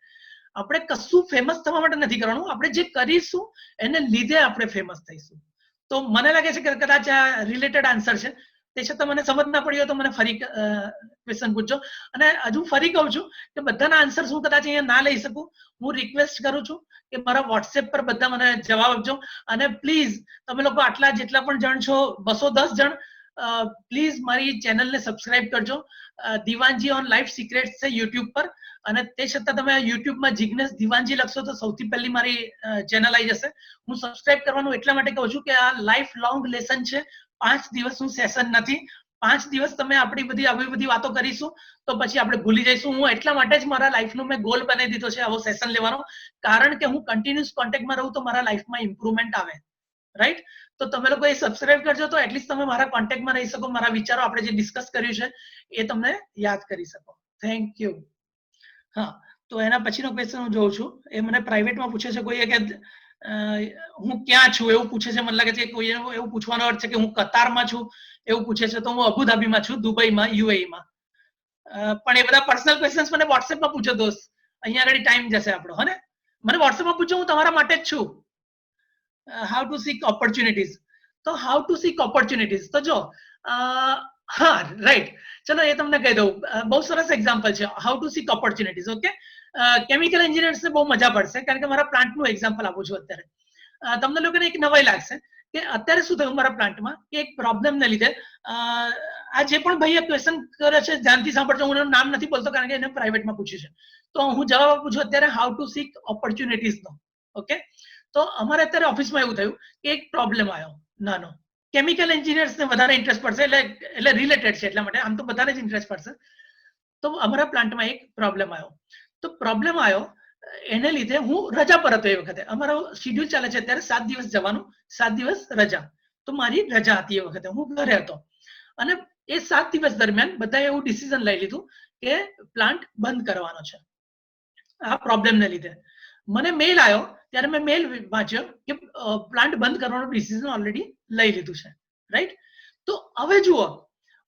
આપણે કશું ફેમસ થવા માટે નથી કરવાનું, આપણે જે કરીશું એને લીધે આપણે ફેમસ થઈશું. તો મને લાગે છે કે કદાચ આ રિલેટેડ આન્સર છે, તે છતાં મને સમજ ના પડી હોય તો મને ફરી ક્વેશ્ચન પૂછજો. અને હજુ ફરી કહું છું કે બધાના આન્સર્સ હું કદાચ અહીંયા ના લઈ શકું. હું રિક્વેસ્ટ કરું છું કે મારા વોટ્સએપ પર બધા મને જવાબ આપજો. અને પ્લીઝ તમે લોકો આટલા જેટલા પણ જણ છો, 210 જણ, પ્લીઝ મારી ચેનલને સબસ્ક્રાઇબ કરજો. દિવાનજી ઓન લાઈફ સિક્રેટ્સ છે યુટ્યુબ પર, અને તે છતાં તમે યુટ્યુબમાં જિગ્નેશ દિવાનજી લખશો તો સૌથી પહેલી મારી ચેનલ આવી જશે. હું સબસ્ક્રાઇબ કરવાનું એટલા માટે કહું છું કે આ લાઈફ લોંગ લેસન છે. 5 દિવસનું સેશન નથી. 5 દિવસ તમે આપણી બધી આવી બધી વાતો કરીશું તો પછી આપણે ભૂલી જઈશું. હું એટલા માટે જ મારા લાઈફનો મેં ગોલ બનાવી દીધો છે આવો સેશન લેવાનો, કારણ કે હું કન્ટિન્યુઅસ કોન્ટેક્ટમાં રહું તો મારા લાઈફમાં ઇમ્પ્રુવમેન્ટ આવે. રાઈટ? તો તમે લોકો એ સબસ્ક્રાઇબ કરજો તો એટલીસ્ટ તમે મારા કોન્ટેક્ટમાં રહી શકો, મારા વિચારો આપણે જે ડિસ્કસ કર્યું છે એ તમને યાદ કરી શકો. Thank you. હા, તો એના પછીનો ક્વેશ્ચન હું જોઉં છું, એ મને પ્રાઇવેટમાં પૂછે છે કોઈએ કે હું ક્યાં છું એવું પૂછે છે. મને લાગે છે કોઈ એવું પૂછવાનો અર્થ છે કે હું કતારમાં છું એવું પૂછે છે. તો હું અબુધાબીમાં છું, દુબઈમાં, યુએઈમાં. પણ એ બધા પર્સનલ ક્વેશ્ચન્સ મને વોટ્સએપમાં પૂછો દોસ્ત, અહીંયા આગળ ટાઈમ જશે આપણો. હને મને વોટ્સએપમાં પૂછો, હું તમારા માટે જ છું. How to seek opportunities. તો હાઉ ટુ સીક ઓપોર્ચ્યુનિટીઝ તો જો, હા રાઈટ, ચલો એ તમને કહી દઉં. બહુ સરસ એક્ઝામ્પલ છે how to seek opportunities. Okay, chemical એન્જિનિયર્સને બહુ મજા પડશે કારણ કે મારા પ્લાન્ટનું એક્ઝામ્પલ આપું છું અત્યારે. તમને લોકોને એક નવાઈ લાગશે કે અત્યારે શું થયું મારા પ્લાન્ટમાં કે એક પ્રોબ્લેમને લીધે, આ જે પણ ભાઈએ ક્વેશ્ચન કરે છે ધ્યાનથી સાંભળજો, હું એનું નામ નથી બોલતો કારણ કે એને પ્રાઇવેટમાં પૂછ્યું છે. તો હું જવાબ આપું છું અત્યારે હાઉ ટુ સીક ઓપોર્ચ્યુનિટીઝનો. ઓકે, તો અમારે અત્યારે ઓફિસમાં એવું થયું કે એક પ્રોબ્લેમ આવ્યો નાનો. કેમિકલ એન્જિનિયર્સને વધારે ઇન્ટરેસ્ટ પડશે, એટલે રિલેટેડ છે એટલા માટે, આમ તો બધાને જ ઇન્ટરેસ્ટ પડશે. તો અમારા પ્લાન્ટમાં એક પ્રોબ્લેમ આવ્યો. તો પ્રોબ્લેમ આવ્યો એને લીધે હું રજા પર હતો. એ વખતે અમારો શિડ્યુલ ચાલે છે અત્યારે 7 દિવસ જવાનું, 7 દિવસ રજા. તો મારી રજા હતી એ વખતે, હું ઘરે હતો. અને એ 7 દિવસ દરમિયાન બધાએ એવું ડિસિઝન લઈ લીધું કે પ્લાન્ટ બંધ કરવાનો છે આ પ્રોબ્લેમને લીધે. મને મેલ આવ્યો ત્યારે મેં મેલ વાંચ્યો કે પ્લાન્ટ બંધ કરવાનું ડિસિઝન ઓલરેડી લઈ લીધું છે. રાઈટ? તો હવે જુઓ,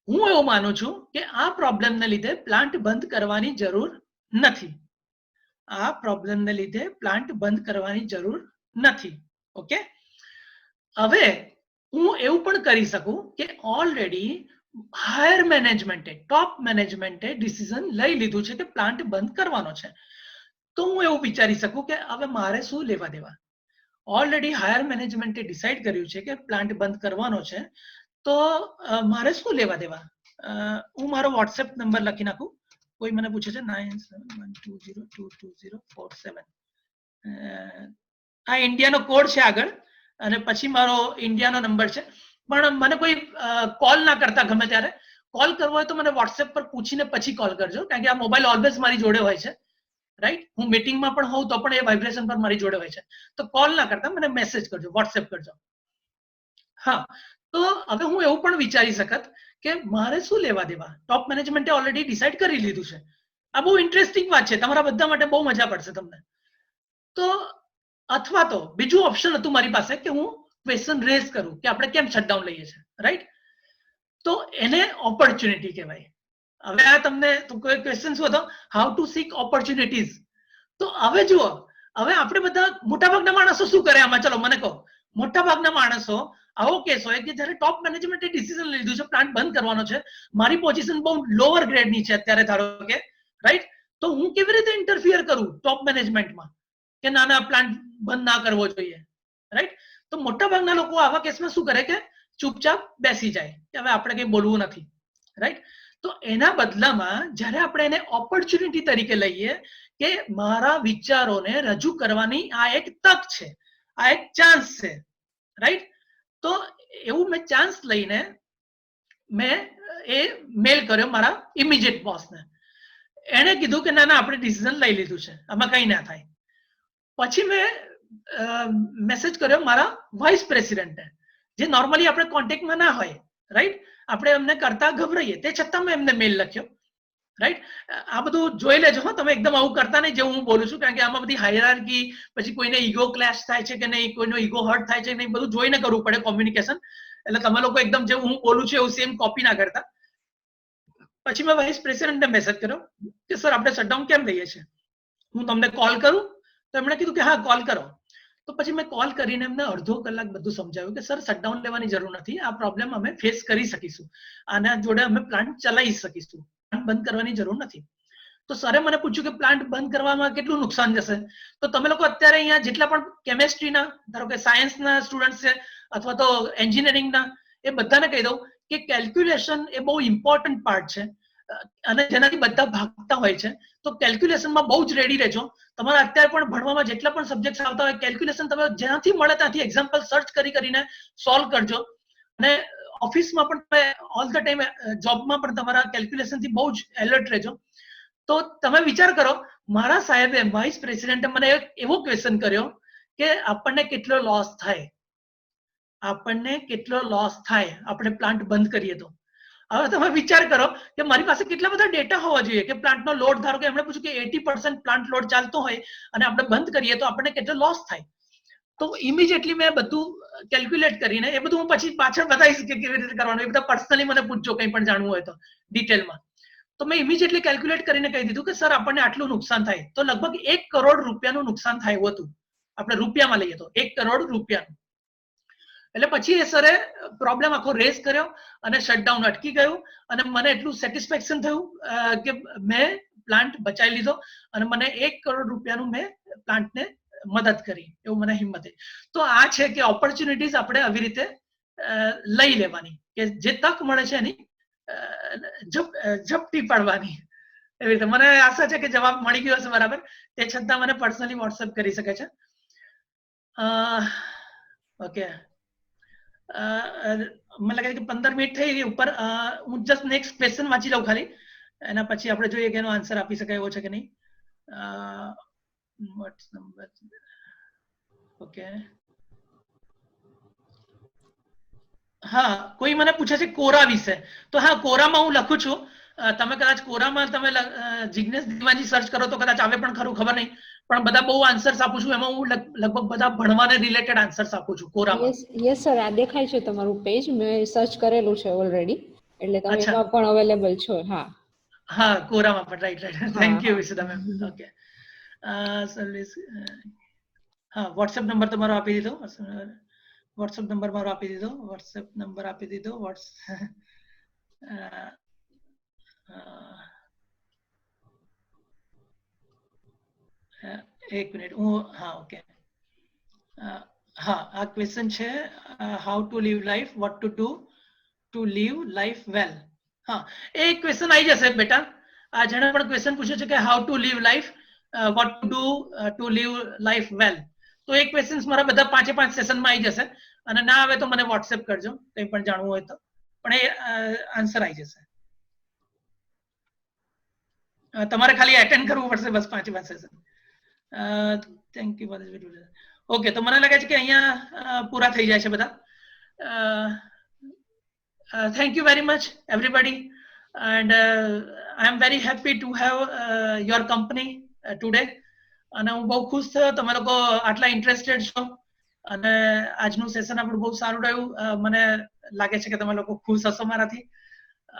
હું એવું માનું છું કે આ પ્રોબ્લેમને લીધે પ્લાન્ટ બંધ કરવાની જરૂર નથી. આ પ્રોબ્લેમને લીધે પ્લાન્ટ બંધ કરવાની જરૂર નથી. ઓકે, હવે હું એવું પણ કરી શકું કે ઓલરેડી હાયર મેનેજમેન્ટે, ટોપ મેનેજમેન્ટે ડિસિઝન લઈ લીધું છે કે પ્લાન્ટ બંધ કરવાનો છે. તો હું એવું વિચારી શકું કે હવે મારે શું લેવા દેવા. ઓલરેડી હાયર મેનેજમેન્ટે ડિસાઈડ કર્યું છે કે પ્લાન્ટ બંધ કરવાનો છે, તો મારે શું લેવા દેવા. હું મારો વોટ્સએપ નંબર લખી નાખું. કોઈ મને પૂછે છે 9712022047. આ ઇન્ડિયાનો કોડ છે આગળ, અને પછી મારો ઇન્ડિયાનો નંબર છે. પણ મને કોઈ કોલ ના કરતા ગમે ત્યારે. કોલ કરવો હોય તો મને વોટ્સએપ પર પૂછીને પછી કોલ કરજો, કારણ કે આ મોબાઈલ ઓલવેઝ મારી જોડે હોય છે. રાઈટ? હું મીટિંગમાં પણ હોઉં તો પણ એ વાઇબ્રેશન પર મારી જોડે હોય છે. તો કોલ ના કરતા મને મેસેજ કરજો, વોટ્સએપ કરજો. હા, તો હવે હું એવું પણ વિચારી શકત કે મારે શું લેવા દેવા. ટોપ મેનેજમેન્ટે ઓલરેડી ડિસાઈડ કરી લીધું છે. આ બહુ ઇન્ટરેસ્ટિંગ વાત છે, તમારા બધા માટે બહુ મજા પડશે તમને. તો અથવા તો બીજું ઓપ્શન હતું મારી પાસે કે હું ક્વેશ્ચન રેઝ કરું કે આપણે કેમ શટડાઉન લઈએ છીએ. રાઈટ? તો એને ઓપોર્ચ્યુનિટી કહેવાય. હવે આ તમને કોઈ ક્વેશ્ચન શું હતો, હાઉ ટુ સીક ઓપોર્ચ્યુનિટીઝ. તો હવે જુઓ, હવે આપણે બધા મોટાભાગના માણસો શું કરે આમાં, ચલો મને કહો. મોટાભાગના માણસો આવો કેસ હોય કે જ્યારે ટોપ મેનેજમેન્ટે ડિસિઝન લીધું છે પ્લાન્ટ બંધ કરવાનો છે, મારી પોઝિશન બહુ લોઅર ગ્રેડની છે અત્યારે ધારો કે, રાઈટ? તો હું કેવી રીતે ઇન્ટરફિયર કરું ટોપ મેનેજમેન્ટમાં કે ના ના પ્લાન્ટ બંધ ના કરવો જોઈએ. રાઈટ? તો મોટાભાગના લોકો આવા કેસમાં શું કરે કે ચૂપચાપ બેસી જાય કે હવે આપણે કંઈ બોલવું નથી. રાઈટ? તો એના બદલામાં જ્યારે આપણે એને ઓપોર્ચ્યુનિટી તરીકે લઈએ કે મારા વિચારોને રજૂ કરવાની આ એક તક છે, આ એક ચાન્સ છે. રાઈટ? તો એવું મેં ચાન્સ લઈને મેં એ મેલ કર્યો મારા ઇમિડિયેટ બોસને. એણે કીધું કે ના ના આપણે ડિસિઝન લઈ લીધું છે, આમાં કંઈ ના થાય. પછી મેં મેસેજ કર્યો મારા વાઇસ પ્રેસિડેન્ટને, જે નોર્મલી આપણે કોન્ટેક્ટમાં ના હોય. રાઈટ? આપણે એમને કરતા ગભરાઈએ, તે છતાં મેં એમને મેલ લખ્યો રાઈટ. આ બધું જોઈ લેજો હા, તમે એકદમ આવું કરતા નહીં જેવું હું બોલું છું, કારણ કે આમાં બધી હાયરાર્કી, પછી કોઈને ઈગો ક્લેશ થાય છે કે નહીં, કોઈનો ઈગો હર્ટ થાય છે કે નહીં, બધું જોઈને કરવું પડે કોમ્યુનિકેશન. એટલે તમે લોકો એકદમ જેવું હું બોલું છું એવું સેમ કોપી ના કરતા. પછી મેં વાઇસ પ્રેસિડેન્ટને મેસેજ કર્યો કે સર આપણે શટડાઉન કેમ દઈએ છીએ, હું તમને કોલ કરું? તો એમણે કીધું કે હા કોલ કરો. તો પછી મેં કોલ કરીને એમને અડધો કલાક બધું સમજાવ્યું કે સર શટડાઉન લેવાની જરૂર નથી, આ પ્રોબ્લેમ અમે ફેસ કરી શકીશું, આના જોડે અમે પ્લાન્ટ ચલાવી શકીશું, પ્લાન્ટ બંધ કરવાની જરૂર નથી. તો સરે મને પૂછ્યું કે પ્લાન્ટ બંધ કરવામાં કેટલું નુકસાન જશે? તો તમે લોકો અત્યારે અહીંયા જેટલા પણ કેમેસ્ટ્રીના, ધારો કે સાયન્સના સ્ટુડન્ટ છે અથવા તો એન્જિનિયરિંગના, એ બધાને કહી દઉં કે કેલ્ક્યુલેશન એ બહુ ઇમ્પોર્ટન્ટ પાર્ટ છે અને જેનાથી બધા ભાગતા હોય છે. તો કેલ્ક્યુલેશનમાં બહુ જ રેડી રહેજો. તમારા અત્યારે પણ ભણવામાં જેટલા પણ સબ્જેક્ટ આવતા હોય, કેલ્ક્યુલેશન તમે જ્યાંથી મળે ત્યાંથી એક્ઝામ્પલ સર્ચ કરીને સોલ્વ કરજો. અને ઓફિસમાં પણ તમે ઓલ ધ ટાઈમ, જોબમાં પણ તમારા કેલ્ક્યુલેશનથી બહુ જ એલર્ટ રહેજો. તો તમે વિચાર કરો, મારા સાહેબે, વાઇસ પ્રેસિડેન્ટે મને એવો ક્વેશ્ચન કર્યો કે આપણને કેટલો લોસ થાય, આપણને કેટલો લોસ થાય આપણે પ્લાન્ટ બંધ કરીએ તો. હવે તમે વિચાર કરો કે મારી પાસે કેટલા બધા ડેટા હોવા જોઈએ કે પ્લાન્ટનો લોડ, ધારો કે એમણે પૂછ્યું કે 80% પ્લાન્ટ લોડ ચાલતો હોય અને આપણે બંધ કરીએ તો આપણને કેટલો લોસ થાય. તો ઇમિડિયેટલી મેં બધું કેલ્ક્યુલેટ કરીને, એ બધું હું પછી પાછળ બતાવીશ કે કેવી રીતે કરવાનું, એ બધા પર્સનલી મને પૂછજો કંઈ પણ જાણવું હોય તો ડિટેલમાં. તો મેં ઇમિડિયેટલી કેલ્ક્યુલેટ કરીને કહી દીધું કે સર આપણને આટલું નુકસાન થાય. તો લગભગ 1 કરોડ રૂપિયાનું નુકસાન થાય એવું હતું, આપણે રૂપિયામાં લઈએ તો 1 કરોડ રૂપિયાનું. એટલે પછી એ સરે પ્રોબ્લેમ આખો રેઝ કર્યો અને શટડાઉન અટકી ગયું અને મને એટલું સેટિસ્ફેક્શન થયું કે મેં પ્લાન્ટ બચાવી લીધો અને મને 1 કરોડ રૂપિયાનું મેં પ્લાન્ટને મદદ કરી, એવું મને હિંમત થઈ. તો આ છે કે ઓપોર્ચ્યુનિટીઝ આપણે આવી રીતે લઈ લેવાની, કે જે તક મળે છે એની ઝપટી પાડવાની. એવી રીતે મને આશા છે કે જવાબ મળી ગયો હશે બરાબર. તે છતાં મને પર્સનલી વોટ્સએપ કરી શકે છે. ઓકે, મને લાગે છે કે 15 મિનિટ થઈ ગઈ ઉપર. હું જસ્ટ નેક્સ્ટ ક્વેશ્ચન વાંચી લઉં ખાલી, એના પછી આપણે જોઈએ કે એનો આન્સર આપી શકાય એવો છે કે નહીં. ઓકે, હા, કોઈ મને પૂછે છે કોરા વિશે. તો હા, કોરામાં હું લખું છું. તમે કદાચ કોરામાં તમે જિગ્નેશ દિવાજી સર્ચ કરો તો કદાચ આવે પણ ખરું, ખબર નહીં. પણ બધા બહુ આન્સર્સ આપું છું, એમાં હું લગભગ બધા ભણવાને રિલેટેડ આન્સર્સ આપું છું કોરામાં. યસ સર, આ દેખાય છે તમારું પેજ, મેં સર્ચ કરેલું છે ઓલરેડી, એટલે તમે એમાં પણ અવેલેબલ છો. હા હા, કોરામાં પણ. Right. Thank you Vishuda ma'am. Okay, હા, વોટ્સએપ નંબર તમારો આપી દીધો. વોટ્સએપ નંબર મારો આપી દીધો. વોટ્સએપ નંબર આપી દીધો. એક મિનિટ, હું, હા, ઓકે, હા, આ ક્વેશ્ચન છે, how to live life, what to do to live life well. હા, એ ક્વેશ્ચન આવી જશે બેટા. આ જેણે પણ ક્વેશ્ચન પૂછ્યો છે કે how to live life, what to do to live life well, તો એ ક્વેશ્ચન્સ મારા બધા 5 સેશનમાં આવી જશે. અને ના આવે તો મને વોટ્સએપ કરજો, કંઈ પણ જાણવું હોય તો. પણ એ આન્સર આવી જશે. તમારે ખાલી એટેન્ડ કરવું પડશે બસ 5 સેશન. Thank you. ઓકે, તો મને લાગે છે કે અહીંયા પૂરા થઈ જાય છે બધા. Thank you very much everybody, and I am very happy to have your company today. અને હું બહુ ખુશ થયો તમે લોકો આટલા ઇન્ટરેસ્ટેડ છો અને આજનું સેશન આપણું બહુ સારું રહ્યું. મને લાગે છે કે તમે લોકો ખુશ હશો મારાથી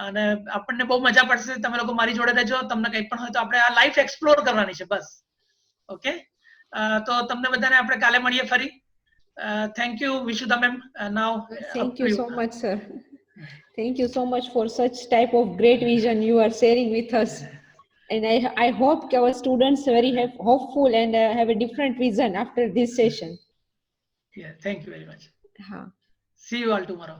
અને આપણને બહુ મજા પડશે. તમે લોકો મારી જોડે રહેજો. તમને કંઈ પણ હોય તો આપણે આ લાઈફ એક્સપ્લોર કરવાની છે બસ. ઓકે, તો તમને બધાને આપણે કાલે મળીએ ફરી. Thank you Vishuda ma'am. Now thank you so much sir, thank you so much for such type of great vision you are sharing with us, and I hope our students very hopeful and have a different vision after this session. Yeah, thank you very much. Ha. See you all tomorrow.